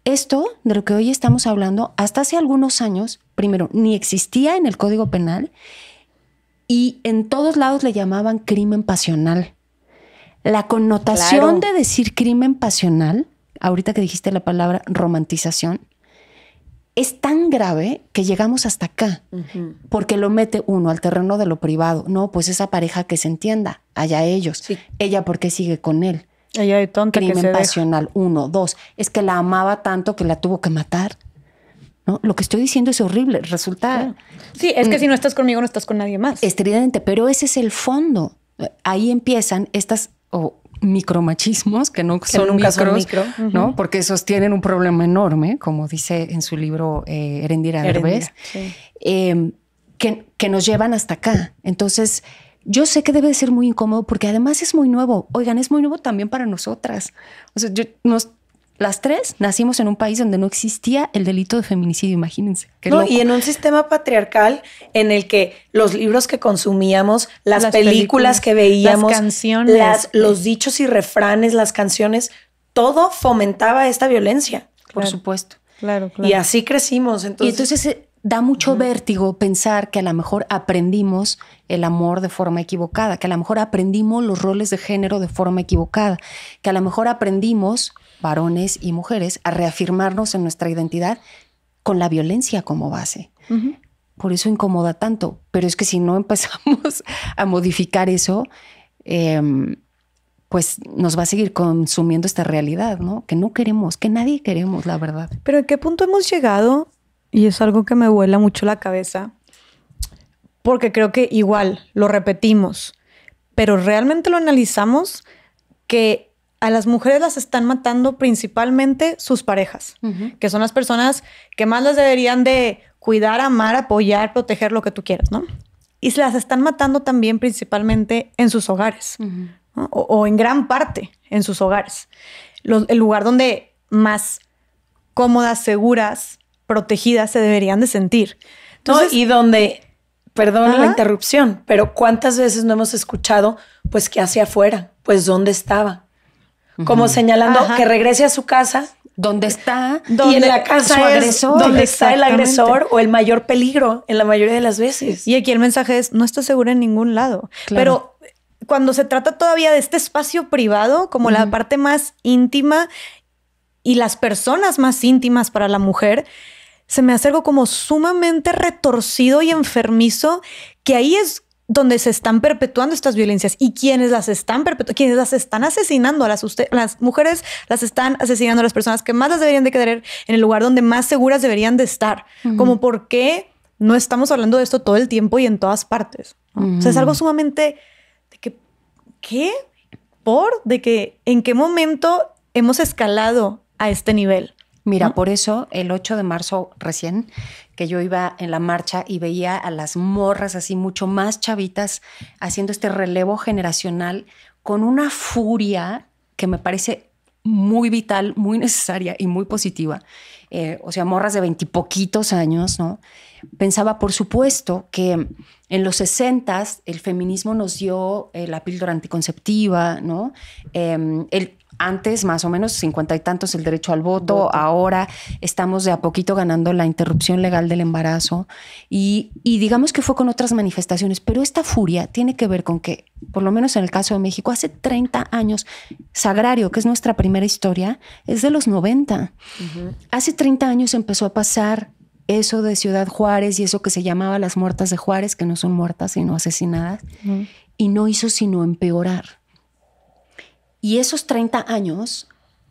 Esto, de lo que hoy estamos hablando, hasta hace algunos años, primero, ni existía en el Código Penal y en todos lados le llamaban crimen pasional. La connotación de decir crimen pasional, ahorita que dijiste la palabra romantización, es tan grave que llegamos hasta acá, porque lo mete uno al terreno de lo privado. No, pues esa pareja que se entienda, allá ellos. Sí. Ella, ¿por qué sigue con él? Ella de tonta crimen que se pasional, deja. 1, 2. Es que la amaba tanto que la tuvo que matar. ¿No? Lo que estoy diciendo es horrible. Resulta... Sí, es que si no estás conmigo, no estás con nadie más. Estridente, pero ese es el fondo. Ahí empiezan estas... micromachismos que nunca son micro, ¿no? Porque esos tienen un problema enorme, como dice en su libro Erendira Derbez, que nos llevan hasta acá. Entonces, yo sé que debe de ser muy incómodo porque además es muy nuevo. Oigan, es muy nuevo también para nosotras. O sea, las tres nacimos en un país donde no existía el delito de feminicidio, imagínense. No, y en un sistema patriarcal en el que los libros que consumíamos, las películas que veíamos, las canciones, los dichos y refranes, las canciones, todo fomentaba esta violencia. Por supuesto. Claro. Y así crecimos. Y entonces da mucho vértigo pensar que a lo mejor aprendimos el amor de forma equivocada, que a lo mejor aprendimos los roles de género de forma equivocada, que a lo mejor aprendimos, varones y mujeres, a reafirmarnos en nuestra identidad con la violencia como base. Por eso incomoda tanto. Pero es que si no empezamos a modificar eso, pues nos va a seguir consumiendo esta realidad, ¿no? Que no queremos, que nadie queremos, la verdad. Pero ¿a qué punto hemos llegado? Y es algo que me vuela mucho la cabeza, porque creo que igual lo repetimos, pero realmente lo analizamos, que a las mujeres las están matando principalmente sus parejas, que son las personas que más las deberían de cuidar, amar, apoyar, proteger, lo que tú quieras, ¿no? Y se las están matando también principalmente en sus hogares, ¿no? O en gran parte en sus hogares. El lugar donde más cómodas, seguras, protegidas se deberían de sentir. Entonces, no, y donde, perdón la interrupción, pero ¿cuántas veces no hemos escuchado, pues, qué hacía afuera? Pues, ¿dónde estaba? Como señalando que regrese a su casa. ¿Dónde está? Y en la casa su agresor. Donde está el agresor o el mayor peligro en la mayoría de las veces. Y aquí el mensaje es, no estás segura en ningún lado. Claro. Pero cuando se trata todavía de este espacio privado, como la parte más íntima y las personas más íntimas para la mujer, se me hace algo como sumamente retorcido y enfermizo, que ahí es donde se están perpetuando estas violencias. Y quienes las están quienes las están asesinando, las mujeres las están asesinando, a las personas que más las deberían de querer en el lugar donde más seguras deberían de estar. Como por qué no estamos hablando de esto todo el tiempo y en todas partes, ¿no? O sea, es algo sumamente de que, ¿qué? De que en qué momento hemos escalado a este nivel. Mira, por eso el 8 de marzo recién, que yo iba en la marcha y veía a las morras así mucho más chavitas haciendo este relevo generacional con una furia que me parece muy vital, muy necesaria y muy positiva. O sea, morras de 20 y poquitos años, ¿no? Pensaba, por supuesto, que en los 60s el feminismo nos dio la píldora anticonceptiva, ¿no? Antes, más o menos, 50 y tantos, el derecho al voto. Ahora estamos de a poquito ganando la interrupción legal del embarazo. Y digamos que fue con otras manifestaciones. Pero esta furia tiene que ver con que, por lo menos en el caso de México, hace 30 años, Sagrario, que es nuestra primera historia, es de los 90. Hace 30 años empezó a pasar eso de Ciudad Juárez y eso que se llamaba las muertas de Juárez, que no son muertas, sino asesinadas. Y no hizo sino empeorar. Y esos 30 años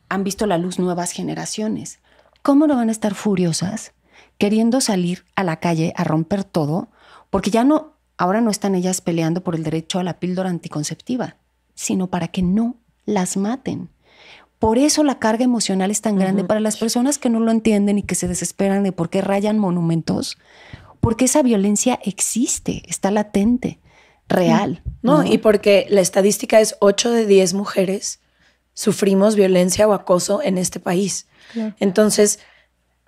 han visto la luz nuevas generaciones. ¿Cómo no van a estar furiosas queriendo salir a la calle a romper todo? Porque ahora no están ellas peleando por el derecho a la píldora anticonceptiva, sino para que no las maten. Por eso la carga emocional es tan grande para las personas que no lo entienden y que se desesperan de por qué rayan monumentos. Porque esa violencia existe, está latente. Real. No, y porque la estadística es 8 de 10 mujeres sufrimos violencia o acoso en este país. Claro. Entonces,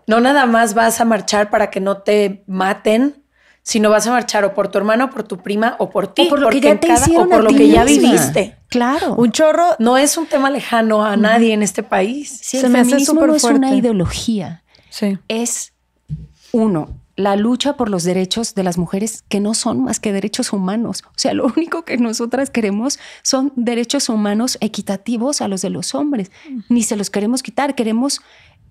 no nada más vas a marchar para que no te maten, sino vas a marchar o por tu hermano, o por tu prima, o por ti. O por lo que ya te hicieron, o por lo que ya viviste. Claro. Un chorro no es un tema lejano a nadie en este país. Sí, el feminismo no es una ideología. Sí. Es, la lucha por los derechos de las mujeres, que no son más que derechos humanos. O sea, lo único que nosotras queremos son derechos humanos equitativos a los de los hombres. Ni se los queremos quitar, queremos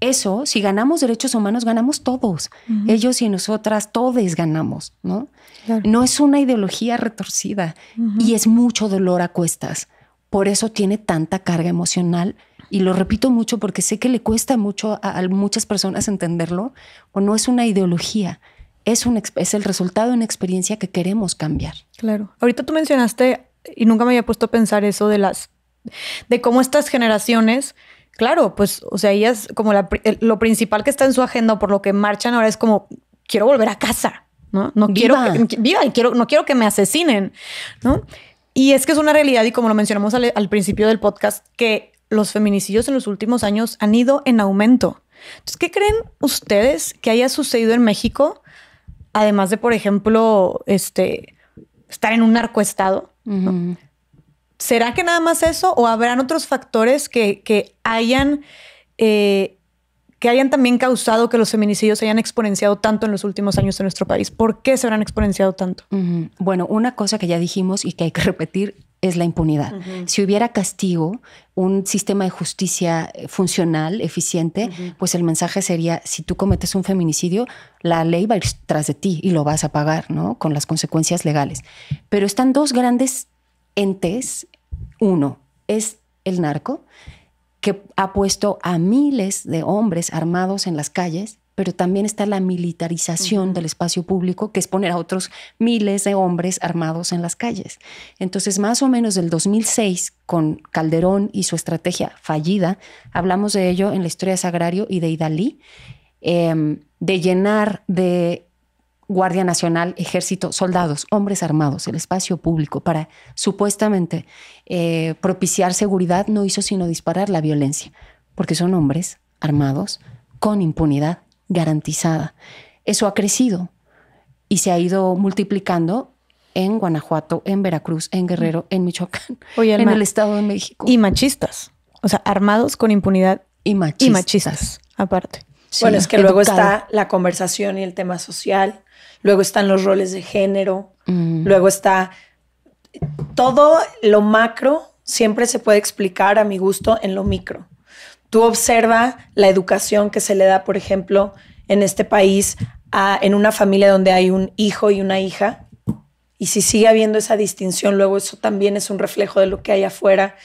eso. Si ganamos derechos humanos, ganamos todos. Ellos y nosotras, todos ganamos, ¿no? Claro. No es una ideología retorcida y es mucho dolor a cuestas. Por eso tiene tanta carga emocional. Y lo repito mucho porque sé que le cuesta mucho a muchas personas entenderlo. O no es una ideología, es el resultado de una experiencia que queremos cambiar. Claro. Ahorita tú mencionaste, y nunca me había puesto a pensar eso de cómo estas generaciones, claro, pues, o sea, ellas como lo principal que está en su agenda o por lo que marchan ahora es como, quiero volver a casa, ¿no? No quiero que me asesinen, ¿no? Y es que es una realidad, y como lo mencionamos al principio del podcast, que los feminicidios en los últimos años han ido en aumento. Entonces, ¿qué creen ustedes que haya sucedido en México? Además de, por ejemplo, estar en un narcoestado, ¿no? ¿Será que nada más eso? ¿O habrán otros factores que hayan que hayan también causado que los feminicidios se hayan exponenciado tanto en los últimos años en nuestro país? ¿Por qué se habrán exponenciado tanto? Bueno, una cosa que ya dijimos y que hay que repetir es la impunidad. Si hubiera castigo, un sistema de justicia funcional, eficiente, pues el mensaje sería, si tú cometes un feminicidio, la ley va a ir tras de ti y lo vas a pagar, ¿no? Con las consecuencias legales. Pero están dos grandes entes. Uno es el narco, que ha puesto a miles de hombres armados en las calles, pero también está la militarización del espacio público, que es poner a otros miles de hombres armados en las calles. Entonces, más o menos del 2006, con Calderón y su estrategia fallida, hablamos de ello en la historia de Sagrario y de Idalí, de llenar de Guardia Nacional, Ejército, soldados, hombres armados, el espacio público para supuestamente propiciar seguridad, no hizo sino disparar la violencia, porque son hombres armados con impunidad garantizada. Eso ha crecido y se ha ido multiplicando en Guanajuato, en Veracruz, en Guerrero, en Michoacán, en el Estado de México. Y machistas, o sea, armados con impunidad y machistas aparte. Sí, bueno, es que luego está la conversación y el tema social, luego están los roles de género, luego está todo lo macro, siempre se puede explicar a mi gusto en lo micro. Tú observa la educación que se le da, por ejemplo, en este país, en una familia donde hay un hijo y una hija, y si sigue habiendo esa distinción, luego eso también es un reflejo de lo que hay afuera.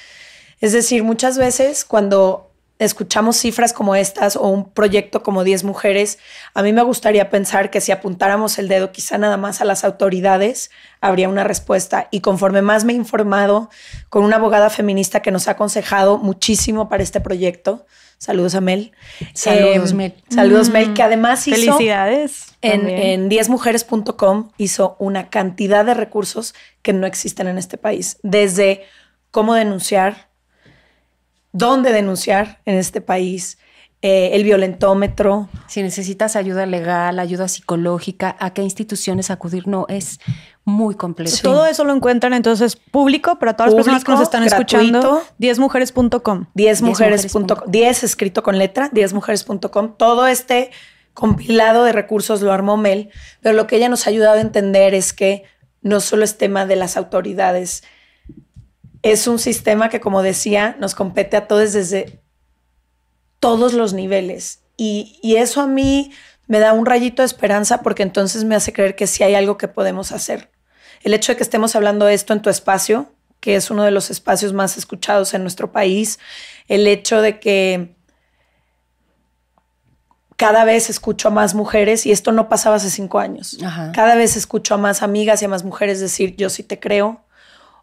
Es decir, muchas veces cuando escuchamos cifras como estas o un proyecto como 10 mujeres, a mí me gustaría pensar que si apuntáramos el dedo quizá nada más a las autoridades, habría una respuesta. Y conforme más me he informado con una abogada feminista que nos ha aconsejado muchísimo para este proyecto, saludos a Mel. Saludos, Mel. Saludos, Mel, que además hizo... Felicidades. En 10mujeres.com hizo una cantidad de recursos que no existen en este país. Desde cómo denunciar, dónde denunciar en este país, el violentómetro. Si necesitas ayuda legal, ayuda psicológica, ¿a qué instituciones acudir? No, es muy completo. Sí. Todo eso lo encuentran entonces público para todas las personas que nos están escuchando. 10mujeres.com. 10mujeres.com. 10 escrito con letra, 10mujeres.com. Todo este compilado de recursos lo armó Mel, pero lo que ella nos ha ayudado a entender es que no solo es tema de las autoridades, es un sistema que, como decía, nos compete a todos desde todos los niveles. Y eso a mí me da un rayito de esperanza porque entonces me hace creer que sí hay algo que podemos hacer. El hecho de que estemos hablando de esto en tu espacio, que es uno de los espacios más escuchados en nuestro país, el hecho de que cada vez escucho a más mujeres, y esto no pasaba hace 5 años. Ajá. Cada vez escucho a más amigas y a más mujeres decir, yo sí te creo,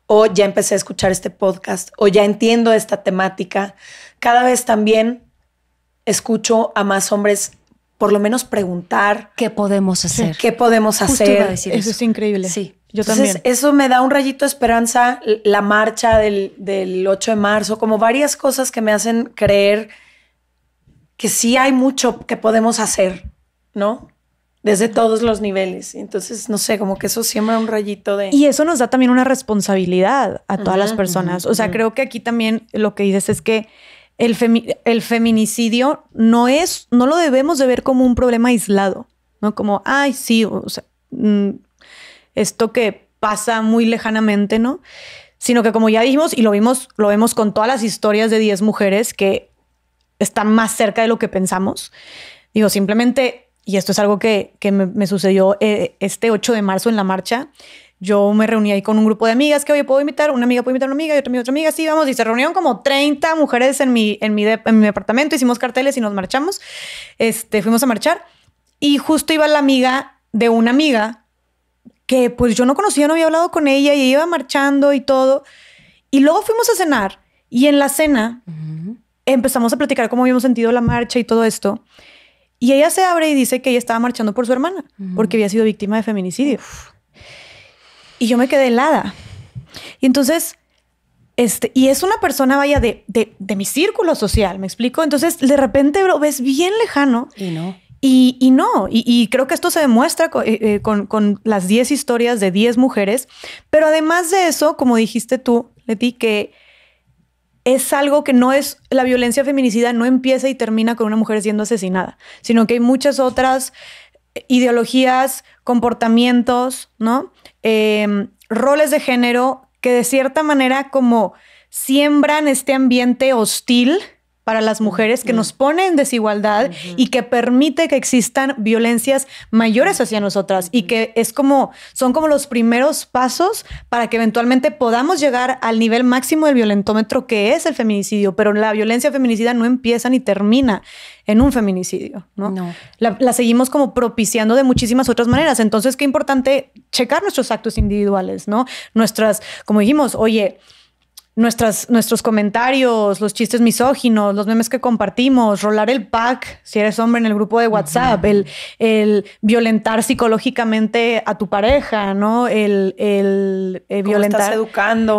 o ya empecé a escuchar este podcast, o ya entiendo esta temática. Cada vez también escucho a más hombres por lo menos preguntar. ¿Qué podemos hacer? ¿Qué podemos hacer? Justo iba a decir eso es increíble. Sí. Yo Entonces, también. eso me da un rayito de esperanza, la marcha del 8 de marzo, como varias cosas que me hacen creer que sí hay mucho que podemos hacer, ¿no? Desde todos los niveles. Entonces, no sé, como que eso siembra un rayito de... Y eso nos da también una responsabilidad a todas las personas. O sea, creo que aquí también lo que dices es que el feminicidio no lo debemos de ver como un problema aislado, ¿no? Como, ay, sí, o sea, esto que pasa muy lejanamente, ¿no? Sino que como ya dijimos y lo vemos con todas las historias de 10 mujeres que están más cerca de lo que pensamos. Digo, simplemente... Y esto es algo que me sucedió este 8 de marzo en la marcha. Yo me reuní ahí con un grupo de amigas que, oye, ¿puedo invitar? Una amiga puede invitar a una amiga y otra amiga, sí, vamos. Y se reunieron como 30 mujeres en mi departamento. Hicimos carteles y nos marchamos. Fuimos a marchar. Y justo iba la amiga de una amiga que pues yo no conocía, no había hablado con ella y iba marchando y todo. Y luego fuimos a cenar. Y en la cena empezamos a platicar cómo habíamos sentido la marcha y todo esto. Y ella se abre y dice que ella estaba marchando por su hermana porque había sido víctima de feminicidio. Y yo me quedé helada. Y entonces, y es una persona, vaya, de mi círculo social, ¿me explico? Entonces, de repente lo ves bien lejano. Y no. Y no. Y creo que esto se demuestra con las 10 historias de 10 mujeres. Pero además de eso, como dijiste tú, Leti, que es algo que no es, la violencia feminicida no empieza y termina con una mujer siendo asesinada, sino que hay muchas otras ideologías, comportamientos, ¿no? Roles de género que de cierta manera como siembran este ambiente hostil para las mujeres, que nos pone en desigualdad y que permite que existan violencias mayores hacia nosotras y que son como los primeros pasos para que eventualmente podamos llegar al nivel máximo del violentómetro que es el feminicidio, pero la violencia feminicida no empieza ni termina en un feminicidio, ¿no? No. La seguimos como propiciando de muchísimas otras maneras. Entonces, qué importante checar nuestros actos individuales, ¿no? Como dijimos, oye, nuestros comentarios, los chistes misóginos, los memes que compartimos, rolar el pack, si eres hombre en el grupo de WhatsApp, el violentar psicológicamente a tu pareja, ¿no? El violentar.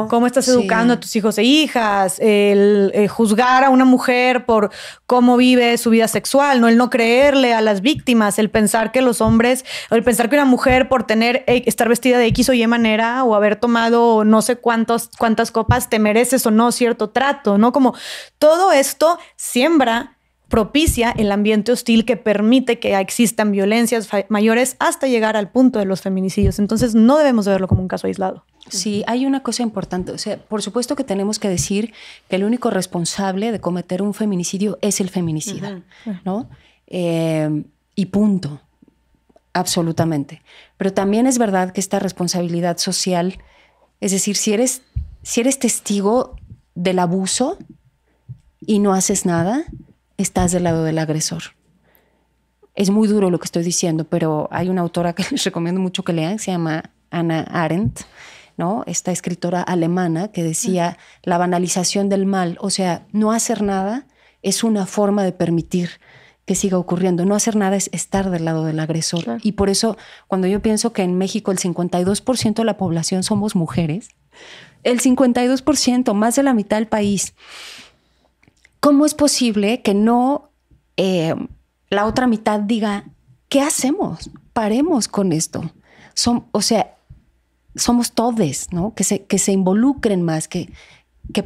¿Cómo estás educando a tus hijos e hijas? El juzgar a una mujer por cómo vive su vida sexual, ¿no? El no creerle a las víctimas, el pensar que los hombres, o el pensar que una mujer por estar vestida de X o Y manera o haber tomado no sé cuántas copas te mereces o no cierto trato, ¿no? Como todo esto propicia el ambiente hostil que permite que existan violencias mayores hasta llegar al punto de los feminicidios. Entonces no debemos de verlo como un caso aislado. Sí, hay una cosa importante. O sea, por supuesto que tenemos que decir que el único responsable de cometer un feminicidio es el feminicida, ¿no? Y punto. Absolutamente. Pero también es verdad que esta responsabilidad social, es decir, si eres testigo del abuso y no haces nada, estás del lado del agresor. Es muy duro lo que estoy diciendo, pero hay una autora que les recomiendo mucho que lean, se llama Hannah Arendt, ¿no? Esta escritora alemana que decía la banalización del mal, o sea, no hacer nada es una forma de permitir que siga ocurriendo. No hacer nada es estar del lado del agresor. Claro. Y por eso, cuando yo pienso que en México el 52% de la población somos mujeres, el 52%, más de la mitad del país, ¿cómo es posible que no la otra mitad diga, ¿qué hacemos? Paremos con esto. Somos todes, ¿no? Que se involucren más, que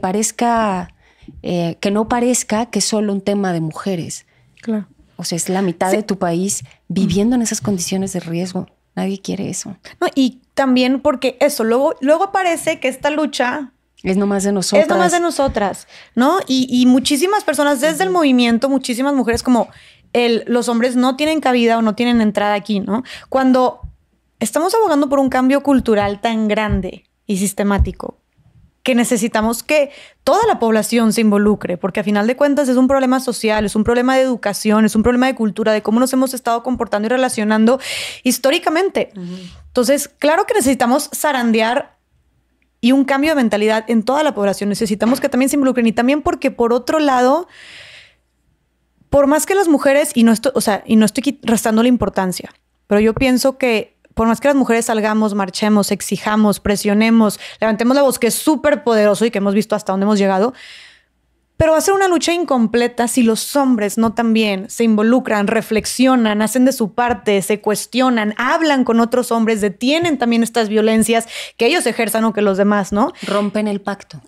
parezca, que no parezca que es solo un tema de mujeres. Claro. O sea, es la mitad de tu país viviendo en esas condiciones de riesgo. Nadie quiere eso. No, y también porque eso, luego parece que esta lucha es nomás de nosotras. Es nomás de nosotras, ¿no? Y muchísimas personas desde el movimiento, muchísimas mujeres como los hombres no tienen cabida o no tienen entrada aquí, ¿no? Cuando estamos abogando por un cambio cultural tan grande y sistemático que necesitamos que toda la población se involucre, porque a final de cuentas es un problema social, es un problema de educación, es un problema de cultura, de cómo nos hemos estado comportando y relacionando históricamente. Entonces, claro que necesitamos zarandear y un cambio de mentalidad en toda la población. Necesitamos que también se involucren y también porque, por otro lado, por más que las mujeres, y no estoy restando la importancia, pero yo pienso que por más que las mujeres salgamos, marchemos, exijamos, presionemos, levantemos la voz, que es súper poderoso y que hemos visto hasta dónde hemos llegado, pero va a ser una lucha incompleta si los hombres no también se involucran, reflexionan, hacen de su parte, se cuestionan, hablan con otros hombres, detienen también estas violencias que ellos ejerzan o que los demás, ¿no? Rompen el pacto.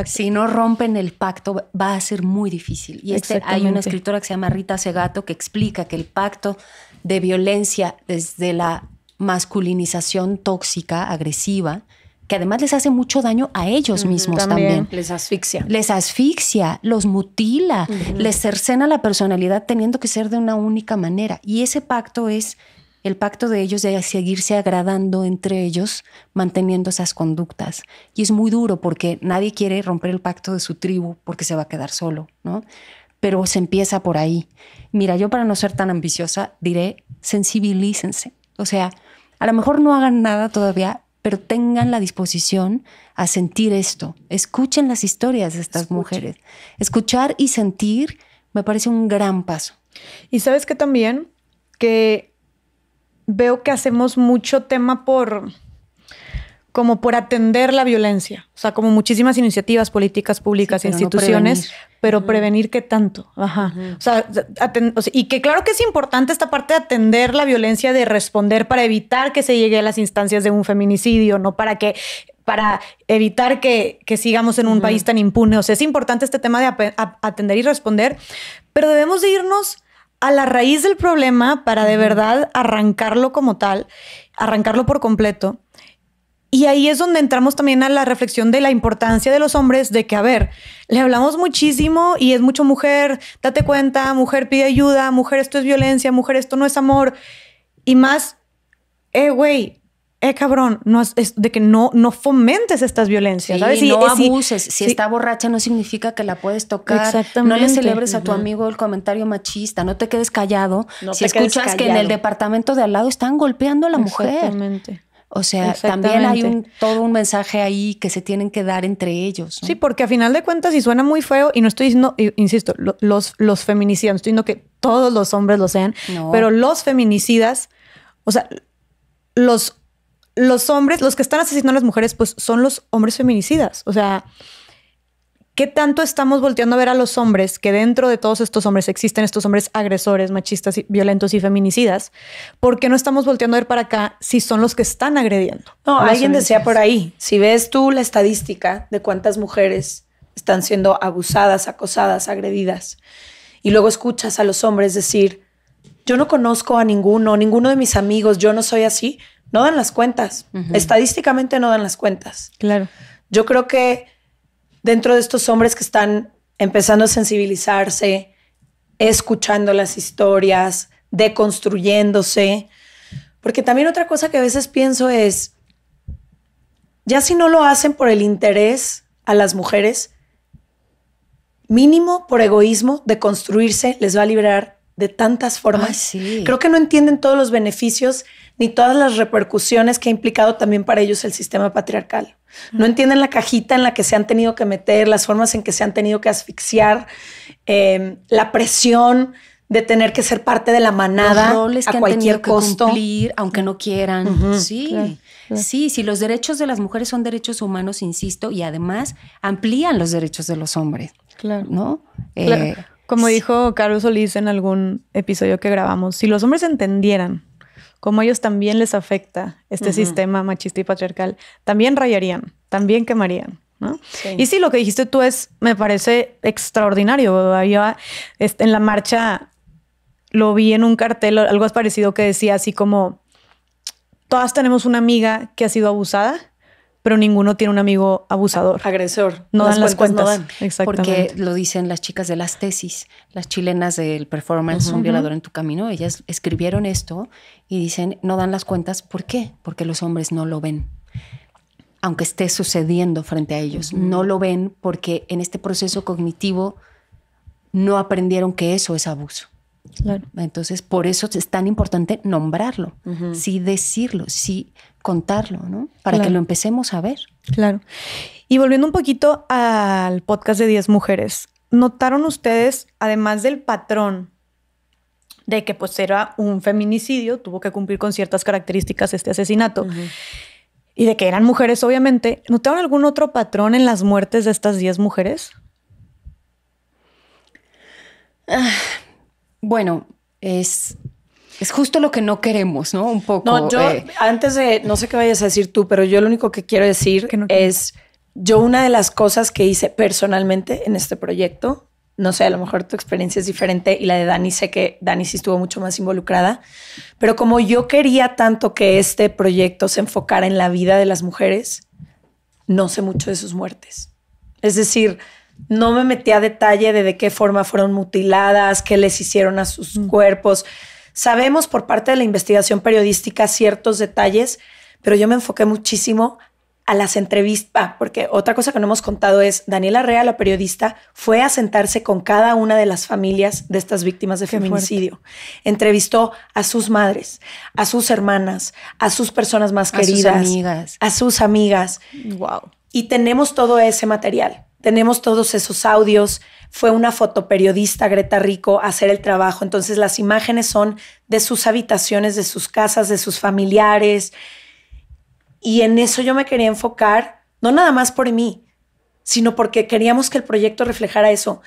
Si no rompen el pacto, va a ser muy difícil. Y hay una escritora que se llama Rita Segato que explica que el pacto de violencia desde la masculinización tóxica, agresiva, que además les hace mucho daño a ellos mismos también. Les asfixia, los mutila, les cercena la personalidad teniendo que ser de una única manera. Y ese pacto es el pacto de ellos de seguirse agradando entre ellos, manteniendo esas conductas. Y es muy duro porque nadie quiere romper el pacto de su tribu porque se va a quedar solo, ¿no? Pero se empieza por ahí. Mira, yo para no ser tan ambiciosa diré, sensibilícense. O sea, a lo mejor no hagan nada todavía, pero tengan la disposición a sentir esto. Escuchen las historias de estas mujeres. Escuchar y sentir me parece un gran paso. Y sabes que también que veo que hacemos mucho tema por atender la violencia. O sea, como muchísimas iniciativas, políticas públicas, instituciones, pero prevenir qué tanto. Ajá. O sea, y que claro que es importante esta parte de atender la violencia, de responder para evitar que se llegue a las instancias de un feminicidio, no para que para evitar que sigamos en un país tan impune. O sea, es importante este tema de atender y responder, pero debemos de irnos a la raíz del problema para de verdad arrancarlo como tal, arrancarlo por completo. Y ahí es donde entramos también a la reflexión de la importancia de los hombres, de que, a ver, le hablamos muchísimo y es mucho mujer, date cuenta, mujer pide ayuda, mujer esto es violencia, mujer esto no es amor. Y más, cabrón, no es de que no fomentes estas violencias, sí, ¿sabes? No abuses. Si está borracha no significa que la puedes tocar. Exactamente. No le celebres a tu amigo el comentario machista. No te quedes callado. Si escuchas que en el departamento de al lado están golpeando a la mujer. Exactamente. O sea, también hay todo un mensaje ahí que se tienen que dar entre ellos, ¿no? Sí, porque a final de cuentas, y suena muy feo, y no estoy diciendo, insisto, los feminicidas, no estoy diciendo que todos los hombres lo sean, pero los feminicidas, o sea, los hombres, los que están asesinando a las mujeres, pues son los hombres feminicidas. O sea, ¿qué tanto estamos volteando a ver a los hombres que dentro de todos estos hombres existen estos hombres agresores, machistas, violentos y feminicidas? ¿Por qué no estamos volteando a ver para acá si son los que están agrediendo? No, alguien decía por ahí, si ves tú la estadística de cuántas mujeres están siendo abusadas, acosadas, agredidas, y luego escuchas a los hombres decir, yo no conozco a ninguno de mis amigos, yo no soy así, no dan las cuentas. Estadísticamente no dan las cuentas. Claro. Yo creo que dentro de estos hombres que están empezando a sensibilizarse, escuchando las historias, deconstruyéndose, porque también otra cosa que a veces pienso es, ya si no lo hacen por el interés a las mujeres, mínimo por egoísmo, deconstruirse les va a liberar de tantas formas. Ay, sí. Creo que no entienden todos los beneficios ni todas las repercusiones que ha implicado también para ellos el sistema patriarcal. No entienden la cajita en la que se han tenido que meter, las formas en que se han tenido que asfixiar, la presión de tener que ser parte de la manada, los roles a que cualquier han tenido costo. Que cumplir, aunque no quieran. Sí, claro. Sí, si los derechos de las mujeres son derechos humanos, insisto, y además amplían los derechos de los hombres. Claro. ¿No? Claro. Como dijo Carlos Solís en algún episodio que grabamos, si los hombres entendieran cómo a ellos también les afecta este sistema machista y patriarcal, también rayarían, también quemarían, ¿no? Sí. Y sí, lo que dijiste tú me parece extraordinario. Había en la marcha, lo vi en un cartel, algo parecido que decía así como, todas tenemos una amiga que ha sido abusada, pero ninguno tiene un amigo abusador. Agresor. No dan las cuentas. No dan. Exactamente. Porque lo dicen las chicas de las tesis, las chilenas del performance Un violador en tu camino. Ellas escribieron esto y dicen, no dan las cuentas. ¿Por qué? Porque los hombres no lo ven. Aunque esté sucediendo frente a ellos. No lo ven porque en este proceso cognitivo no aprendieron que eso es abuso. Claro. Entonces, por eso es tan importante nombrarlo, sí decirlo, sí contarlo, ¿no? Para que lo empecemos a ver. Claro. Y volviendo un poquito al podcast de 10 mujeres, ¿notaron ustedes, además del patrón de que pues era un feminicidio, tuvo que cumplir con ciertas características este asesinato, y de que eran mujeres, obviamente, ¿notaron algún otro patrón en las muertes de estas 10 mujeres? Bueno, es justo lo que no queremos, ¿no? Un poco. No, yo, antes de, no sé qué vayas a decir tú, pero yo lo único que quiero decir es, yo una de las cosas que hice personalmente en este proyecto, no sé, a lo mejor tu experiencia es diferente y la de Dani, sé que Dani sí estuvo mucho más involucrada, pero como yo quería tanto que este proyecto se enfocara en la vida de las mujeres, no sé mucho de sus muertes. Es decir, no me metí a detalle de qué forma fueron mutiladas, qué les hicieron a sus cuerpos. Sabemos por parte de la investigación periodística ciertos detalles, pero yo me enfoqué muchísimo a las entrevistas, porque otra cosa que no hemos contado es Daniela Rea, la periodista, fue a sentarse con cada una de las familias de estas víctimas de feminicidio. Entrevistó a sus madres, a sus hermanas, a sus personas más queridas, a sus amigas. Wow. Y tenemos todo ese material. Tenemos todos esos audios. Fue una fotoperiodista, Greta Rico, a hacer el trabajo. Entonces las imágenes son de sus habitaciones, de sus casas, de sus familiares. Y en eso yo me quería enfocar, no nada más por mí, sino porque queríamos que el proyecto reflejara eso.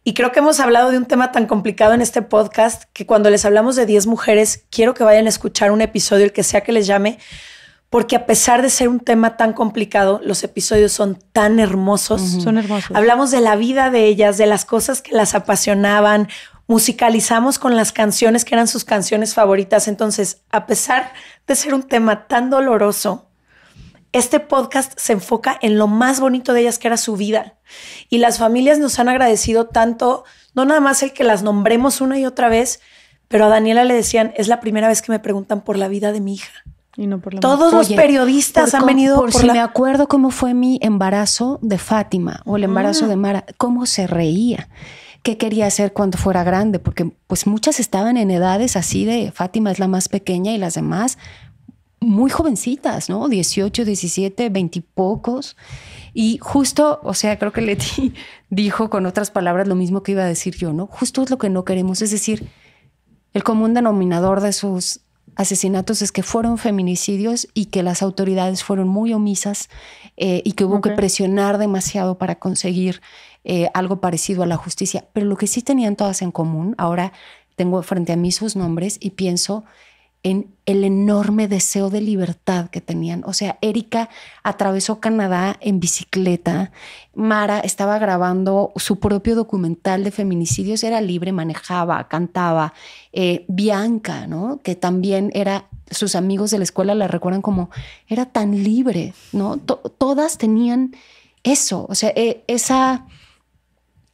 Y creo que hemos hablado de un tema tan complicado en este podcast que cuando les hablamos de 10 mujeres, quiero que vayan a escuchar un episodio, el que sea que les llame, porque a pesar de ser un tema tan complicado, los episodios son tan hermosos. Son hermosos. Hablamos de la vida de ellas, de las cosas que las apasionaban, musicalizamos con las canciones que eran sus canciones favoritas. Entonces, a pesar de ser un tema tan doloroso, este podcast se enfoca en lo más bonito de ellas, que era su vida. Y las familias nos han agradecido tanto, no nada más el que las nombremos una y otra vez, pero a Daniela le decían, es la primera vez que me preguntan por la vida de mi hija. Y no por la Todos los periodistas han venido por si me acuerdo cómo fue mi embarazo de Fátima o el embarazo de Mara, cómo se reía, qué quería hacer cuando fuera grande, porque pues muchas estaban en edades así de Fátima es la más pequeña y las demás muy jovencitas, ¿no? 18, 17, 20 y pocos. Y justo, o sea, creo que Leti dijo con otras palabras lo mismo que iba a decir yo, ¿no? Justo es lo que no queremos, es decir, el común denominador de sus asesinatos es que fueron feminicidios y que las autoridades fueron muy omisas y que hubo que presionar demasiado para conseguir algo parecido a la justicia. Pero lo que sí tenían todas en común, ahora tengo frente a mí sus nombres y pienso en el enorme deseo de libertad que tenían. O sea, Erika atravesó Canadá en bicicleta. Mara estaba grabando su propio documental de feminicidios, era libre, manejaba, cantaba. Bianca, ¿no? Que también era, sus amigos de la escuela la recuerdan como, era tan libre, ¿no? Todas tenían eso, o sea, esa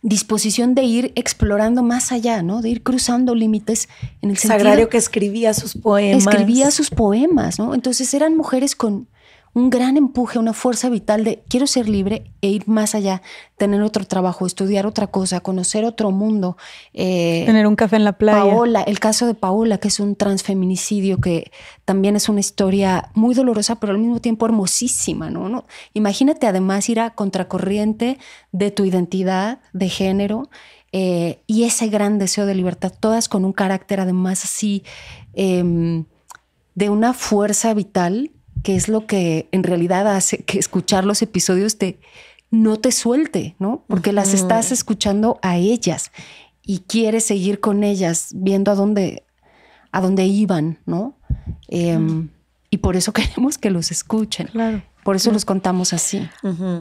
disposición de ir explorando más allá, ¿no? De ir cruzando límites en el sentido... Sagrario que escribía sus poemas. Escribía sus poemas, ¿no? Entonces eran mujeres con un gran empuje, una fuerza vital de quiero ser libre e ir más allá, tener otro trabajo, estudiar otra cosa, conocer otro mundo. Tener un café en la playa. Paola, el caso de Paola, que es un transfeminicidio, que también es una historia muy dolorosa, pero al mismo tiempo hermosísima, ¿no? Imagínate además ir a contracorriente de tu identidad de género y ese gran deseo de libertad, todas con un carácter además así de una fuerza vital, que es lo que en realidad hace que escuchar los episodios no te suelte, ¿no? Porque las estás escuchando a ellas y quieres seguir con ellas, viendo a dónde iban, ¿no? Y por eso queremos que los escuchen. Claro. Por eso los contamos así.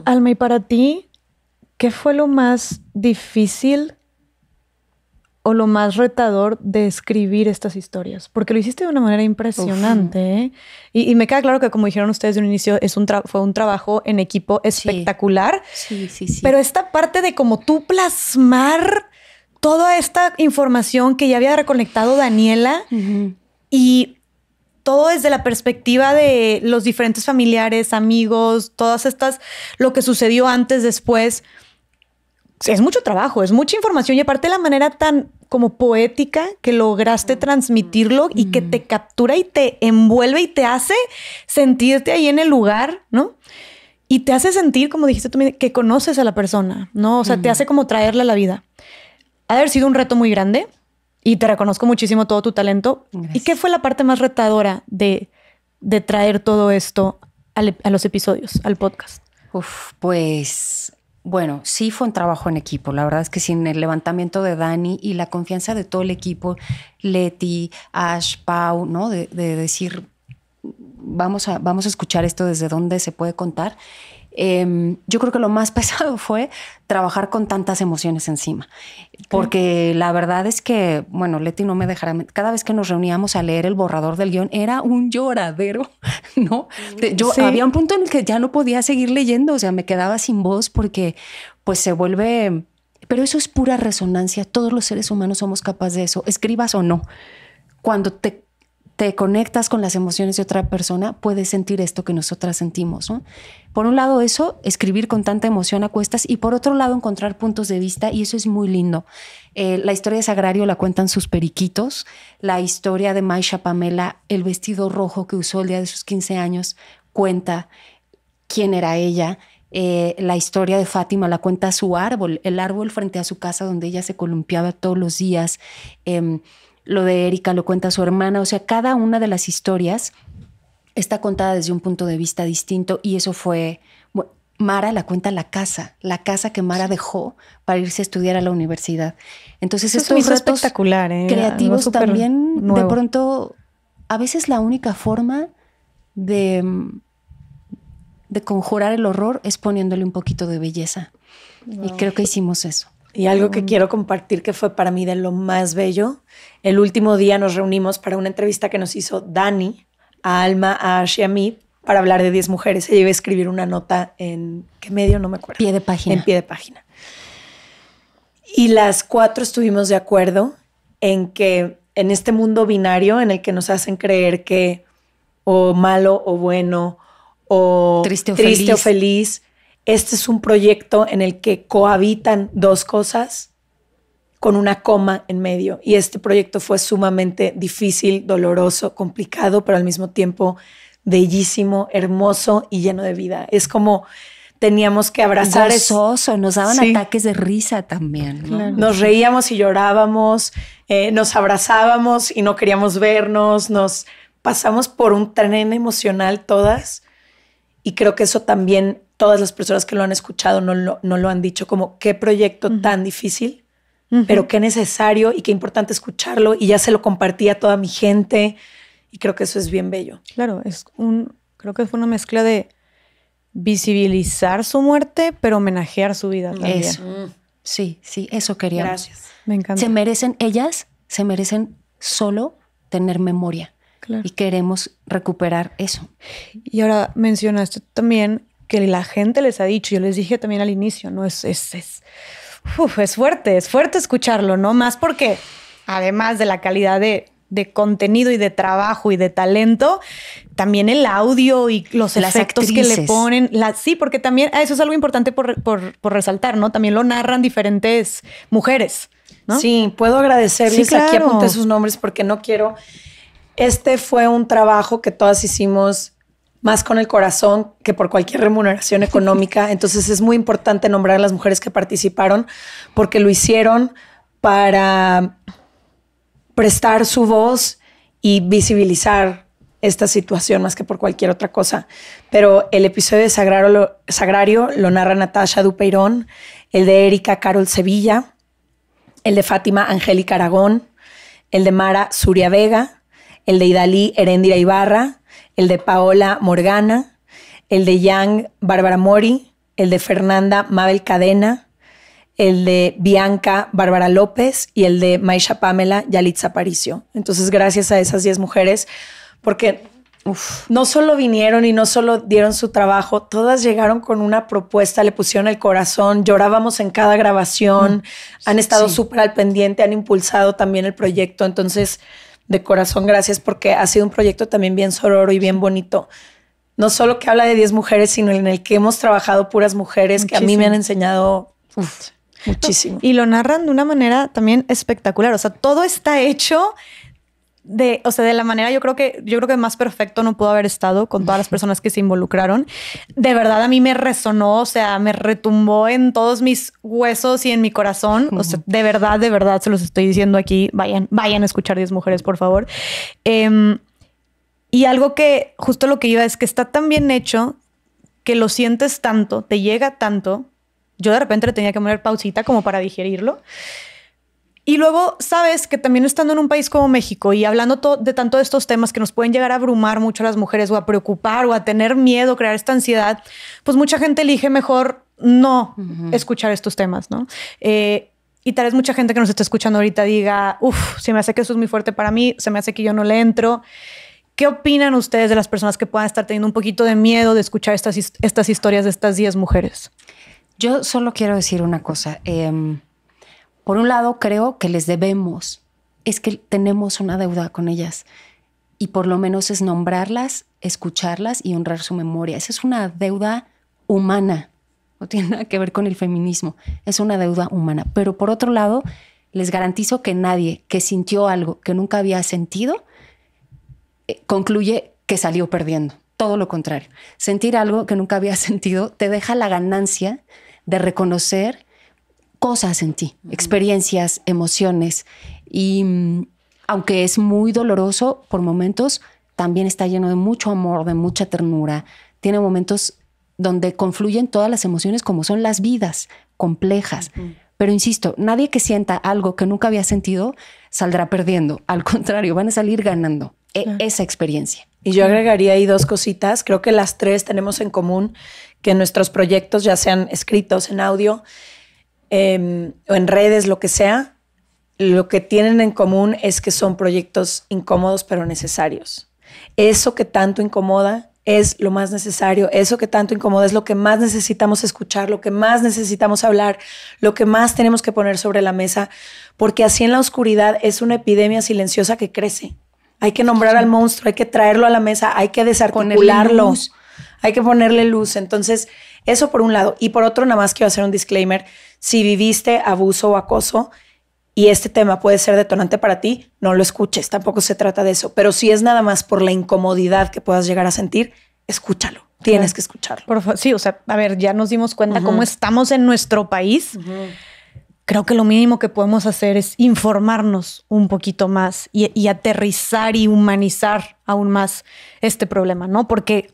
Alma, y para ti, ¿qué fue lo más difícil o lo más retador de escribir estas historias? Porque lo hiciste de una manera impresionante, ¿eh? Y me queda claro que, como dijeron ustedes de un inicio, fue un trabajo en equipo espectacular. Sí. Pero esta parte de como tú plasmar toda esta información que ya había recolectado Daniela y todo desde la perspectiva de los diferentes familiares, amigos, todas estas, lo que sucedió antes, después... Es mucho trabajo, es mucha información y aparte la manera tan como poética que lograste transmitirlo y que te captura y te envuelve y te hace sentirte ahí en el lugar, ¿no? Y te hace sentir, como dijiste tú, que conoces a la persona, ¿no? O sea, te hace como traerla a la vida. Ha de haber sido un reto muy grande y te reconozco muchísimo todo tu talento. Gracias. ¿Y qué fue la parte más retadora de traer todo esto a los episodios, al podcast? Pues... Bueno, sí fue un trabajo en equipo. La verdad es que sin el levantamiento de Dani y la confianza de todo el equipo, Leti, Ash, Pau, ¿no? De decir, vamos a escuchar esto desde dónde se puede contar. Yo creo que lo más pesado fue trabajar con tantas emociones encima. Porque la verdad es que, bueno, Leti no me dejará... Cada vez que nos reuníamos a leer el borrador del guión era un lloradero, ¿no? Había un punto en el que ya no podía seguir leyendo, o sea, me quedaba sin voz porque pues se vuelve... Pero eso es pura resonancia. Todos los seres humanos somos capaces de eso, escribas o no. Cuando te conectas con las emociones de otra persona, puedes sentir esto que nosotras sentimos, ¿no? Por un lado eso, escribir con tanta emoción a cuestas y por otro lado encontrar puntos de vista y eso es muy lindo. La historia de Sagrario la cuentan sus periquitos, la historia de Maisha Pamela, el vestido rojo que usó el día de sus 15 años, cuenta quién era ella. La historia de Fátima la cuenta su árbol, el árbol frente a su casa donde ella se columpiaba todos los días. Lo de Erika lo cuenta su hermana. O sea, cada una de las historias está contada desde un punto de vista distinto y eso fue... Bueno, Mara la cuenta la casa que Mara dejó para irse a estudiar a la universidad. Entonces eso estos retos espectacular, creativos también nuevo. de pronto... A veces la única forma de conjurar el horror es poniéndole un poquito de belleza. Wow. Y creo que hicimos eso. Y algo que quiero compartir que fue para mí de lo más bello. El último día nos reunimos para una entrevista que nos hizo Dani, a Alma, a Ash y a mí, para hablar de 10 mujeres. Ella iba a escribir una nota en... ¿qué medio? No me acuerdo. Pie de página. En pie de página. Y las 4 estuvimos de acuerdo en que en este mundo binario en el que nos hacen creer que o malo o bueno o triste o feliz, este es un proyecto en el que cohabitan 2 cosas con una coma en medio. Y este proyecto fue sumamente difícil, doloroso, complicado, pero al mismo tiempo bellísimo, hermoso y lleno de vida. Es como teníamos que abrazar. Gozoso, nos daban ataques de risa también, ¿no? Claro. Nos reíamos y llorábamos, nos abrazábamos y no queríamos vernos, nos pasamos por un tren emocional todas. Y creo que eso también todas las personas que lo han escuchado no lo han dicho, como qué proyecto tan difícil, pero qué necesario y qué importante escucharlo. Y ya se lo compartí a toda mi gente y creo que eso es bien bello. Claro, creo que fue una mezcla de visibilizar su muerte, pero homenajear su vida también. Eso. Sí, eso queríamos. Gracias. Me encanta. Ellas se merecen solo tener memoria. Claro. Y queremos recuperar eso. Y ahora mencionaste también que la gente les ha dicho, yo les dije también al inicio, ¿no? Es fuerte escucharlo, ¿no? Más porque además de la calidad de contenido y de trabajo y de talento, también el audio y los efectos actrices que le ponen. Sí, porque también eso es algo importante por resaltar, ¿no? También lo narran diferentes mujeres, ¿no? Sí, puedo agradecerles. Sí, claro. Aquí apunté sus nombres porque no quiero... Este fue un trabajo que todas hicimos más con el corazón que por cualquier remuneración económica. Entonces es muy importante nombrar a las mujeres que participaron porque lo hicieron para prestar su voz y visibilizar esta situación más que por cualquier otra cosa. Pero el episodio de Sagrario lo narra Natasha Dupeirón, el de Erika Carol Sevilla, el de Fátima Angélica Aragón, el de Mara Suria Vega, el de Idalí Heréndira Ibarra, el de Paola Morgana, el de Yang Bárbara Mori, el de Fernanda Mabel Cadena, el de Bianca Bárbara López y el de Maisha Pamela Yalitza Aparicio. Entonces, gracias a esas 10 mujeres, porque no solo vinieron y no solo dieron su trabajo, todas llegaron con una propuesta, le pusieron el corazón, llorábamos en cada grabación, han estado súper al pendiente, han impulsado también el proyecto. Entonces, de corazón, gracias, porque ha sido un proyecto también bien sororo y bien bonito. No solo que habla de 10 mujeres, sino en el que hemos trabajado puras mujeres. Muchísimo. Que a mí me han enseñado muchísimo. Y lo narran de una manera también espectacular. O sea, todo está hecho de la manera, yo creo que más perfecto no pudo haber estado con todas las personas que se involucraron. De verdad, a mí me resonó, o sea, me retumbó en todos mis huesos y en mi corazón. O sea, de verdad, se los estoy diciendo aquí. Vayan a escuchar 10 mujeres, por favor. Y algo que, justo lo que iba es que está tan bien hecho que lo sientes tanto, te llega tanto. Yo de repente le tenía que poner pausita como para digerirlo. Y luego sabes que también estando en un país como México y hablando de tanto de estos temas que nos pueden llegar a abrumar mucho a las mujeres o a preocupar o a tener miedo, crear esta ansiedad, pues mucha gente elige mejor no escuchar estos temas, ¿no? Y tal vez mucha gente que nos está escuchando ahorita diga, se me hace que eso es muy fuerte para mí, se me hace que yo no le entro. ¿Qué opinan ustedes de las personas que puedan estar teniendo un poquito de miedo de escuchar estas historias de estas 10 mujeres? Yo solo quiero decir una cosa. Por un lado, creo que les debemos, es que tenemos una deuda con ellas y por lo menos es nombrarlas, escucharlas y honrar su memoria. Esa es una deuda humana, no tiene nada que ver con el feminismo, es una deuda humana. Pero por otro lado, les garantizo que nadie que sintió algo que nunca había sentido concluye que salió perdiendo. Todo lo contrario. Sentir algo que nunca había sentido te deja la ganancia de reconocer cosas en ti, experiencias, emociones. Y aunque es muy doloroso por momentos, también está lleno de mucho amor, de mucha ternura. Tiene momentos donde confluyen todas las emociones como son las vidas complejas. Pero insisto, nadie que sienta algo que nunca había sentido saldrá perdiendo. Al contrario, van a salir ganando esa experiencia. Y yo agregaría ahí 2 cositas. Creo que las 3 tenemos en común que nuestros proyectos, ya sean escritos en audio o en redes, lo que sea, lo que tienen en común es que son proyectos incómodos pero necesarios. Eso que tanto incomoda es lo más necesario. Eso que tanto incomoda es lo que más necesitamos escuchar, lo que más necesitamos hablar, lo que más tenemos que poner sobre la mesa, porque así en la oscuridad es una epidemia silenciosa que crece. Hay que nombrar al monstruo, hay que traerlo a la mesa, hay que desarticularlo, hay que ponerle luz. Entonces, eso por un lado. Y por otro, nada más quiero hacer un disclaimer. Si viviste abuso o acoso y este tema puede ser detonante para ti, no lo escuches, tampoco se trata de eso. Pero si es nada más por la incomodidad que puedas llegar a sentir, escúchalo, tienes que escucharlo. Por favor, sí, o sea, a ver, ya nos dimos cuenta cómo estamos en nuestro país. Creo que lo mínimo que podemos hacer es informarnos un poquito más y aterrizar y humanizar aún más este problema, ¿no? Porque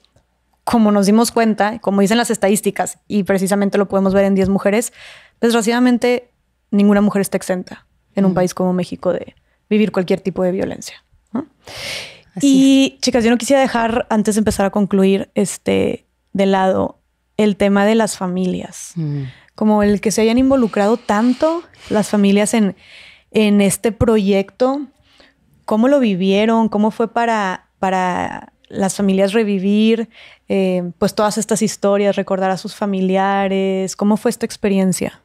como nos dimos cuenta, como dicen las estadísticas, y precisamente lo podemos ver en 10 mujeres, desgraciadamente ninguna mujer está exenta en un país como México de vivir cualquier tipo de violencia, ¿no? Y chicas, yo no quisiera dejar, antes de empezar a concluir, de lado el tema de las familias. Como el que se hayan involucrado tanto las familias en este proyecto. ¿Cómo lo vivieron? ¿Cómo fue para las familias revivir pues todas estas historias, recordar a sus familiares? ¿Cómo fue esta experiencia?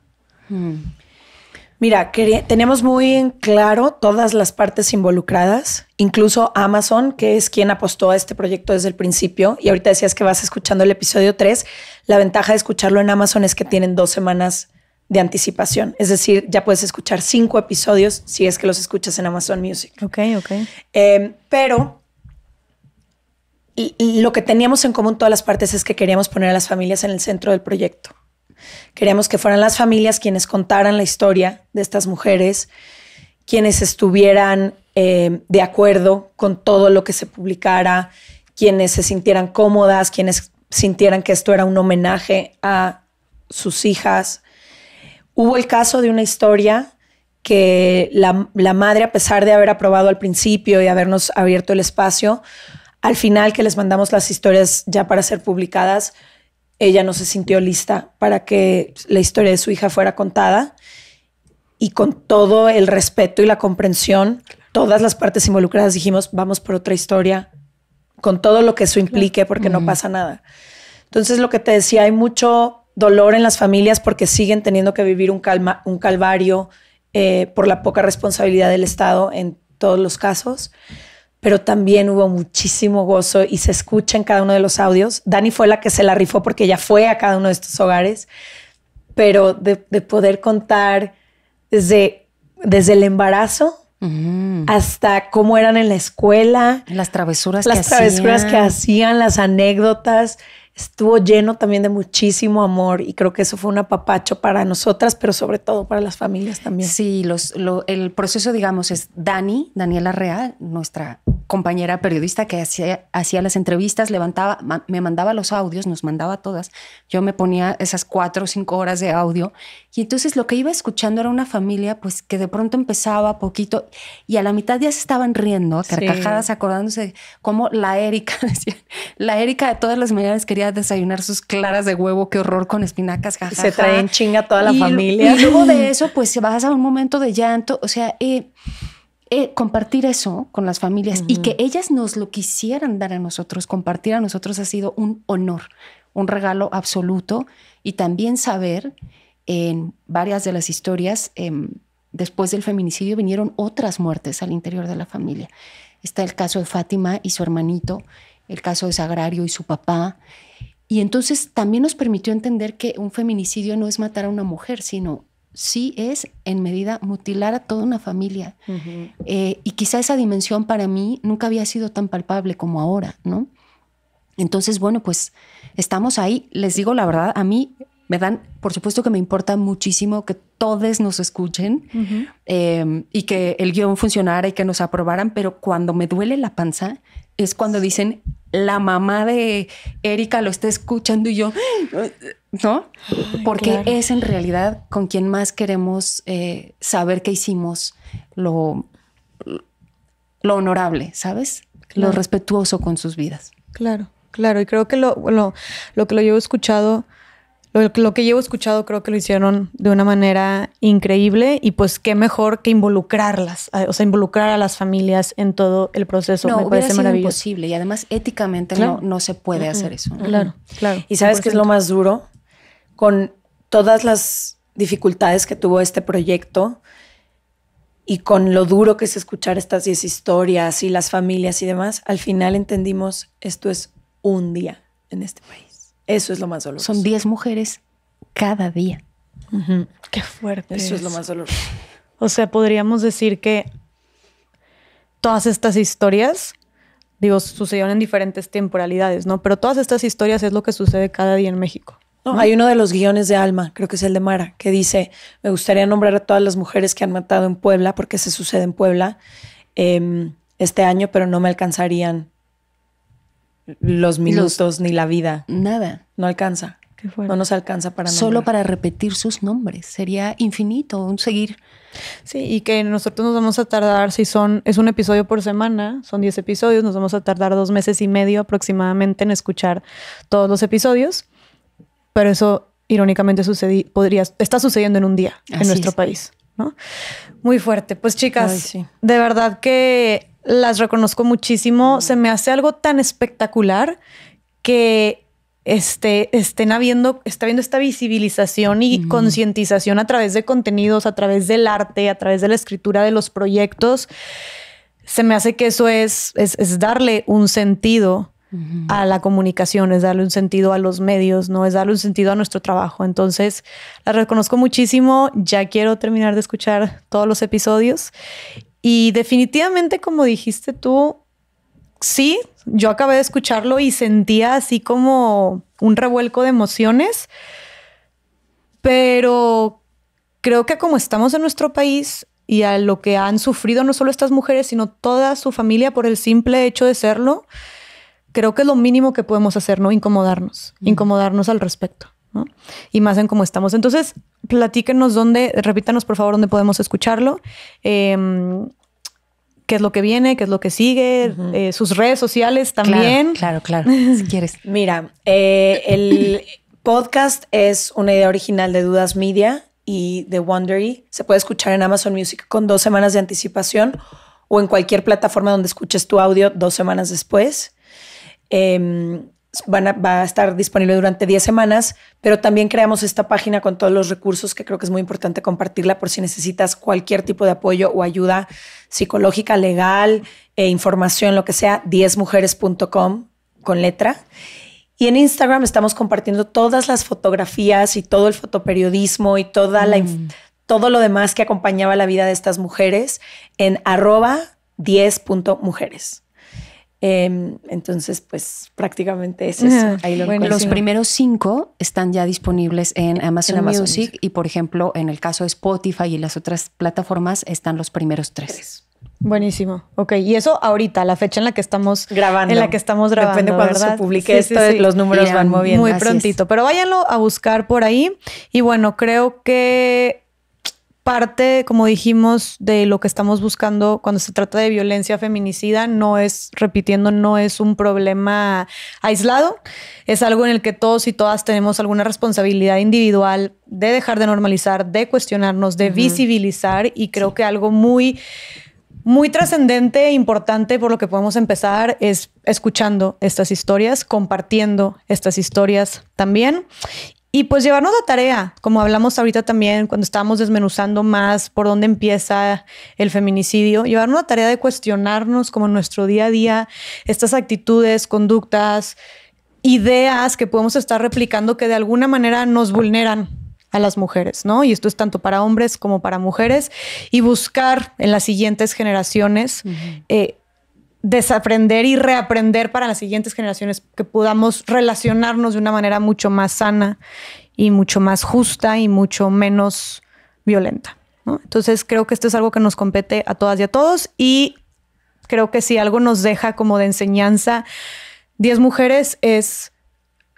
Mira, teníamos muy en claro todas las partes involucradas, incluso Amazon, que es quien apostó a este proyecto desde el principio. Y ahorita decías que vas escuchando el episodio 3. La ventaja de escucharlo en Amazon es que tienen 2 semanas de anticipación. Es decir, ya puedes escuchar 5 episodios si es que los escuchas en Amazon Music. Ok. Pero lo que teníamos en común todas las partes es que queríamos poner a las familias en el centro del proyecto. Queríamos que fueran las familias quienes contaran la historia de estas mujeres, quienes estuvieran de acuerdo con todo lo que se publicara, quienes se sintieran cómodas, quienes sintieran que esto era un homenaje a sus hijas. Hubo el caso de una historia que la madre, a pesar de haber aprobado al principio y habernos abierto el espacio, al final que les mandamos las historias ya para ser publicadas, ella no se sintió lista para que la historia de su hija fuera contada. Y con todo el respeto y la comprensión, todas las partes involucradas dijimos, vamos por otra historia, con todo lo que eso implique, porque no pasa nada. Entonces, lo que te decía, hay mucho dolor en las familias porque siguen teniendo que vivir un calvario por la poca responsabilidad del Estado en todos los casos. Pero también hubo muchísimo gozo y se escucha en cada uno de los audios. Dani fue la que se la rifó porque ella fue a cada uno de estos hogares, pero de poder contar desde el embarazo hasta cómo eran en la escuela. Las travesuras que hacían, las anécdotas. Estuvo lleno también de muchísimo amor y creo que eso fue un apapacho para nosotras, pero sobre todo para las familias también. Sí, el proceso, digamos, es Daniela Rea, nuestra compañera periodista que hacía las entrevistas, me mandaba los audios, nos mandaba todas. Yo me ponía esas 4 o 5 horas de audio y entonces lo que iba escuchando era una familia pues que de pronto empezaba poquito y a la mitad ya se estaban riendo, a carcajadas, acordándose de cómo la Erika de todas las mañanas quería desayunar sus claras de huevo, qué horror con espinacas, jajaja. Se trae en chinga toda la familia. Y luego de eso pues vas a un momento de llanto, o sea, compartir eso con las familias y que ellas nos lo quisieran dar a nosotros, compartir a nosotros ha sido un honor, un regalo absoluto. Y también saber en varias de las historias, después del feminicidio vinieron otras muertes al interior de la familia. Está el caso de Fátima y su hermanito, el caso de Sagrario y su papá. Y entonces también nos permitió entender que un feminicidio no es matar a una mujer, sino sí es en medida mutilar a toda una familia. Y quizá esa dimensión para mí nunca había sido tan palpable como ahora, ¿no? Entonces, bueno, pues estamos ahí. Les digo la verdad, a mí por supuesto que me importa muchísimo que todos nos escuchen y que el guión funcionara y que nos aprobaran, pero cuando me duele la panza es cuando dicen la mamá de Erika lo está escuchando y yo, ¿no? Porque claro, es en realidad con quien más queremos saber que hicimos lo honorable, ¿sabes? lo respetuoso con sus vidas. Claro. Y creo que lo que llevo escuchado, lo que llevo escuchado creo que lo hicieron de una manera increíble y pues qué mejor que involucrarlas, o sea, involucrar a las familias en todo el proceso. No, me parece maravilloso. Imposible y además éticamente no se puede hacer eso. Claro. ¿Y sabes 100%. Qué es lo más duro? Con todas las dificultades que tuvo este proyecto y con lo duro que es escuchar estas 10 historias y las familias y demás, al final entendimos esto es un día en este país. Eso es lo más doloroso. Son 10 mujeres cada día. Qué fuerte. Eso es lo más doloroso. O sea, podríamos decir que todas estas historias, sucedieron en diferentes temporalidades, ¿no? Pero todas estas historias es lo que sucede cada día en México. No, hay uno de los guiones de Alma, creo que es el de Mara, que dice, me gustaría nombrar a todas las mujeres que han matado en Puebla, porque se sucede en Puebla este año, pero no me alcanzarían los minutos ni la vida. Nada. No alcanza. No nos alcanza para nombrar. Solo para repetir sus nombres. Sería infinito, un seguir. Sí, y que nosotros nos vamos a tardar, es un episodio por semana, son 10 episodios, nos vamos a tardar 2 meses y medio aproximadamente en escuchar todos los episodios. Pero eso, irónicamente, está sucediendo en un día en nuestro país, ¿no? Muy fuerte. Pues, chicas, sí. De verdad que las reconozco muchísimo. Se me hace algo tan espectacular que está habiendo esta visibilización y concientización a través de contenidos, a través del arte, a través de la escritura de los proyectos. Se me hace que eso es darle un sentido a la comunicación, es darle un sentido a los medios, ¿no? Es darle un sentido a nuestro trabajo. Entonces, la reconozco muchísimo. Ya quiero terminar de escuchar todos los episodios. Y definitivamente, como dijiste tú, sí, yo acabé de escucharlo y sentía así como un revuelco de emociones. Pero creo que como estamos en nuestro país y a lo que han sufrido no solo estas mujeres, sino toda su familia por el simple hecho de serlo, creo que es lo mínimo que podemos hacer, ¿no? Incomodarnos al respecto, ¿no? Y más en cómo estamos. Entonces, platíquenos repítanos por favor dónde podemos escucharlo, qué es lo que viene, qué es lo que sigue, sus redes sociales también. Claro, si quieres. Mira, el podcast es una idea original de Dudas Media y de Wondery. Se puede escuchar en Amazon Music con 2 semanas de anticipación o en cualquier plataforma donde escuches tu audio 2 semanas después. Va a estar disponible durante 10 semanas, pero también creamos esta página con todos los recursos que creo que es muy importante compartirla por si necesitas cualquier tipo de apoyo o ayuda psicológica, legal, información, lo que sea, 10mujeres.com con letra. Y en Instagram estamos compartiendo todas las fotografías y todo el fotoperiodismo y todo lo demás que acompañaba la vida de estas mujeres en @10.mujeres. Entonces, pues prácticamente es eso. Ahí los primeros 5 están ya disponibles en Amazon Music y, por ejemplo, en el caso de Spotify y las otras plataformas están los primeros 3. Buenísimo. Ok, y eso ahorita, la fecha en la que estamos grabando. Depende cuando ¿verdad? se publique esto, los números van moviendo. Muy prontito, pero váyanlo a buscar por ahí. Y bueno, creo que parte, como dijimos, de lo que estamos buscando cuando se trata de violencia feminicida no es un problema aislado. Es algo en el que todos y todas tenemos alguna responsabilidad individual de dejar de normalizar, de cuestionarnos, de visibilizar. Y creo que algo muy, muy trascendente e importante por lo que podemos empezar es escuchando estas historias, compartiendo estas historias también. Y pues llevarnos la tarea, como hablamos ahorita también cuando estábamos desmenuzando más por dónde empieza el feminicidio, llevarnos la tarea de cuestionarnos como en nuestro día a día estas actitudes, conductas, ideas que podemos estar replicando que de alguna manera nos vulneran a las mujeres, ¿no? Y esto es tanto para hombres como para mujeres y buscar en las siguientes generaciones desaprender y reaprender para las siguientes generaciones que podamos relacionarnos de una manera mucho más sana y mucho más justa y mucho menos violenta, ¿no? Entonces creo que esto es algo que nos compete a todas y a todos y creo que si algo nos deja como de enseñanza 10 mujeres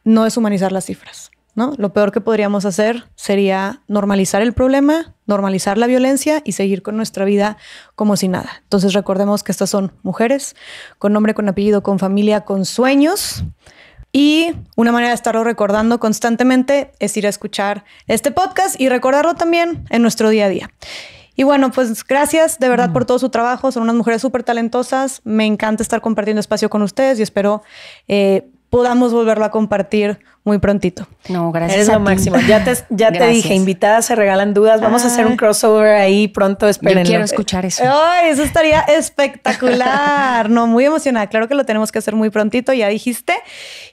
no deshumanizar las cifras. ¿no? Lo peor que podríamos hacer sería normalizar el problema, normalizar la violencia y seguir con nuestra vida como si nada. Entonces recordemos que estas son mujeres con nombre, con apellido, con familia, con sueños. Y una manera de estarlo recordando constantemente es ir a escuchar este podcast y recordarlo también en nuestro día a día. Y bueno, pues gracias de verdad por todo su trabajo. Son unas mujeres súper talentosas. Me encanta estar compartiendo espacio con ustedes y espero podamos volverlo a compartir muy prontito. No, gracias. Eres a lo ti. máximo. Ya te dije, invitadas se regalan dudas. Vamos a hacer un crossover ahí pronto. Espérenlo. Yo quiero escuchar eso. Ay, eso estaría espectacular. No, muy emocionada. Claro que lo tenemos que hacer muy prontito, ya dijiste.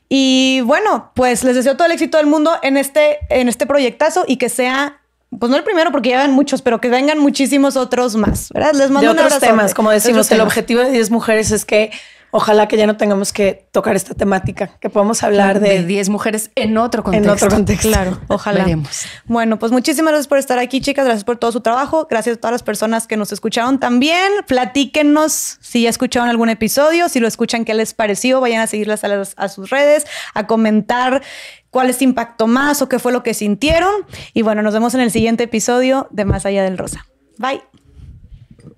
Y bueno, pues les deseo todo el éxito del mundo en este proyectazo y que sea, pues no el primero porque ya ven muchos, pero que vengan muchísimos otros más, ¿verdad? Les mando De un otros abrazote. temas, como decimos, Otros el temas. objetivo de 10 mujeres es que ojalá que ya no tengamos que tocar esta temática, que podamos hablar de 10 mujeres en otro contexto. En otro contexto. Claro, ojalá. Veremos. Bueno, pues muchísimas gracias por estar aquí, chicas. Gracias por todo su trabajo. Gracias a todas las personas que nos escucharon también. Platíquenos si ya escucharon algún episodio, si lo escuchan, qué les pareció. Vayan a seguirlas a sus redes, a comentar cuál les impactó más o qué fue lo que sintieron. Y bueno, nos vemos en el siguiente episodio de Más Allá del Rosa. Bye.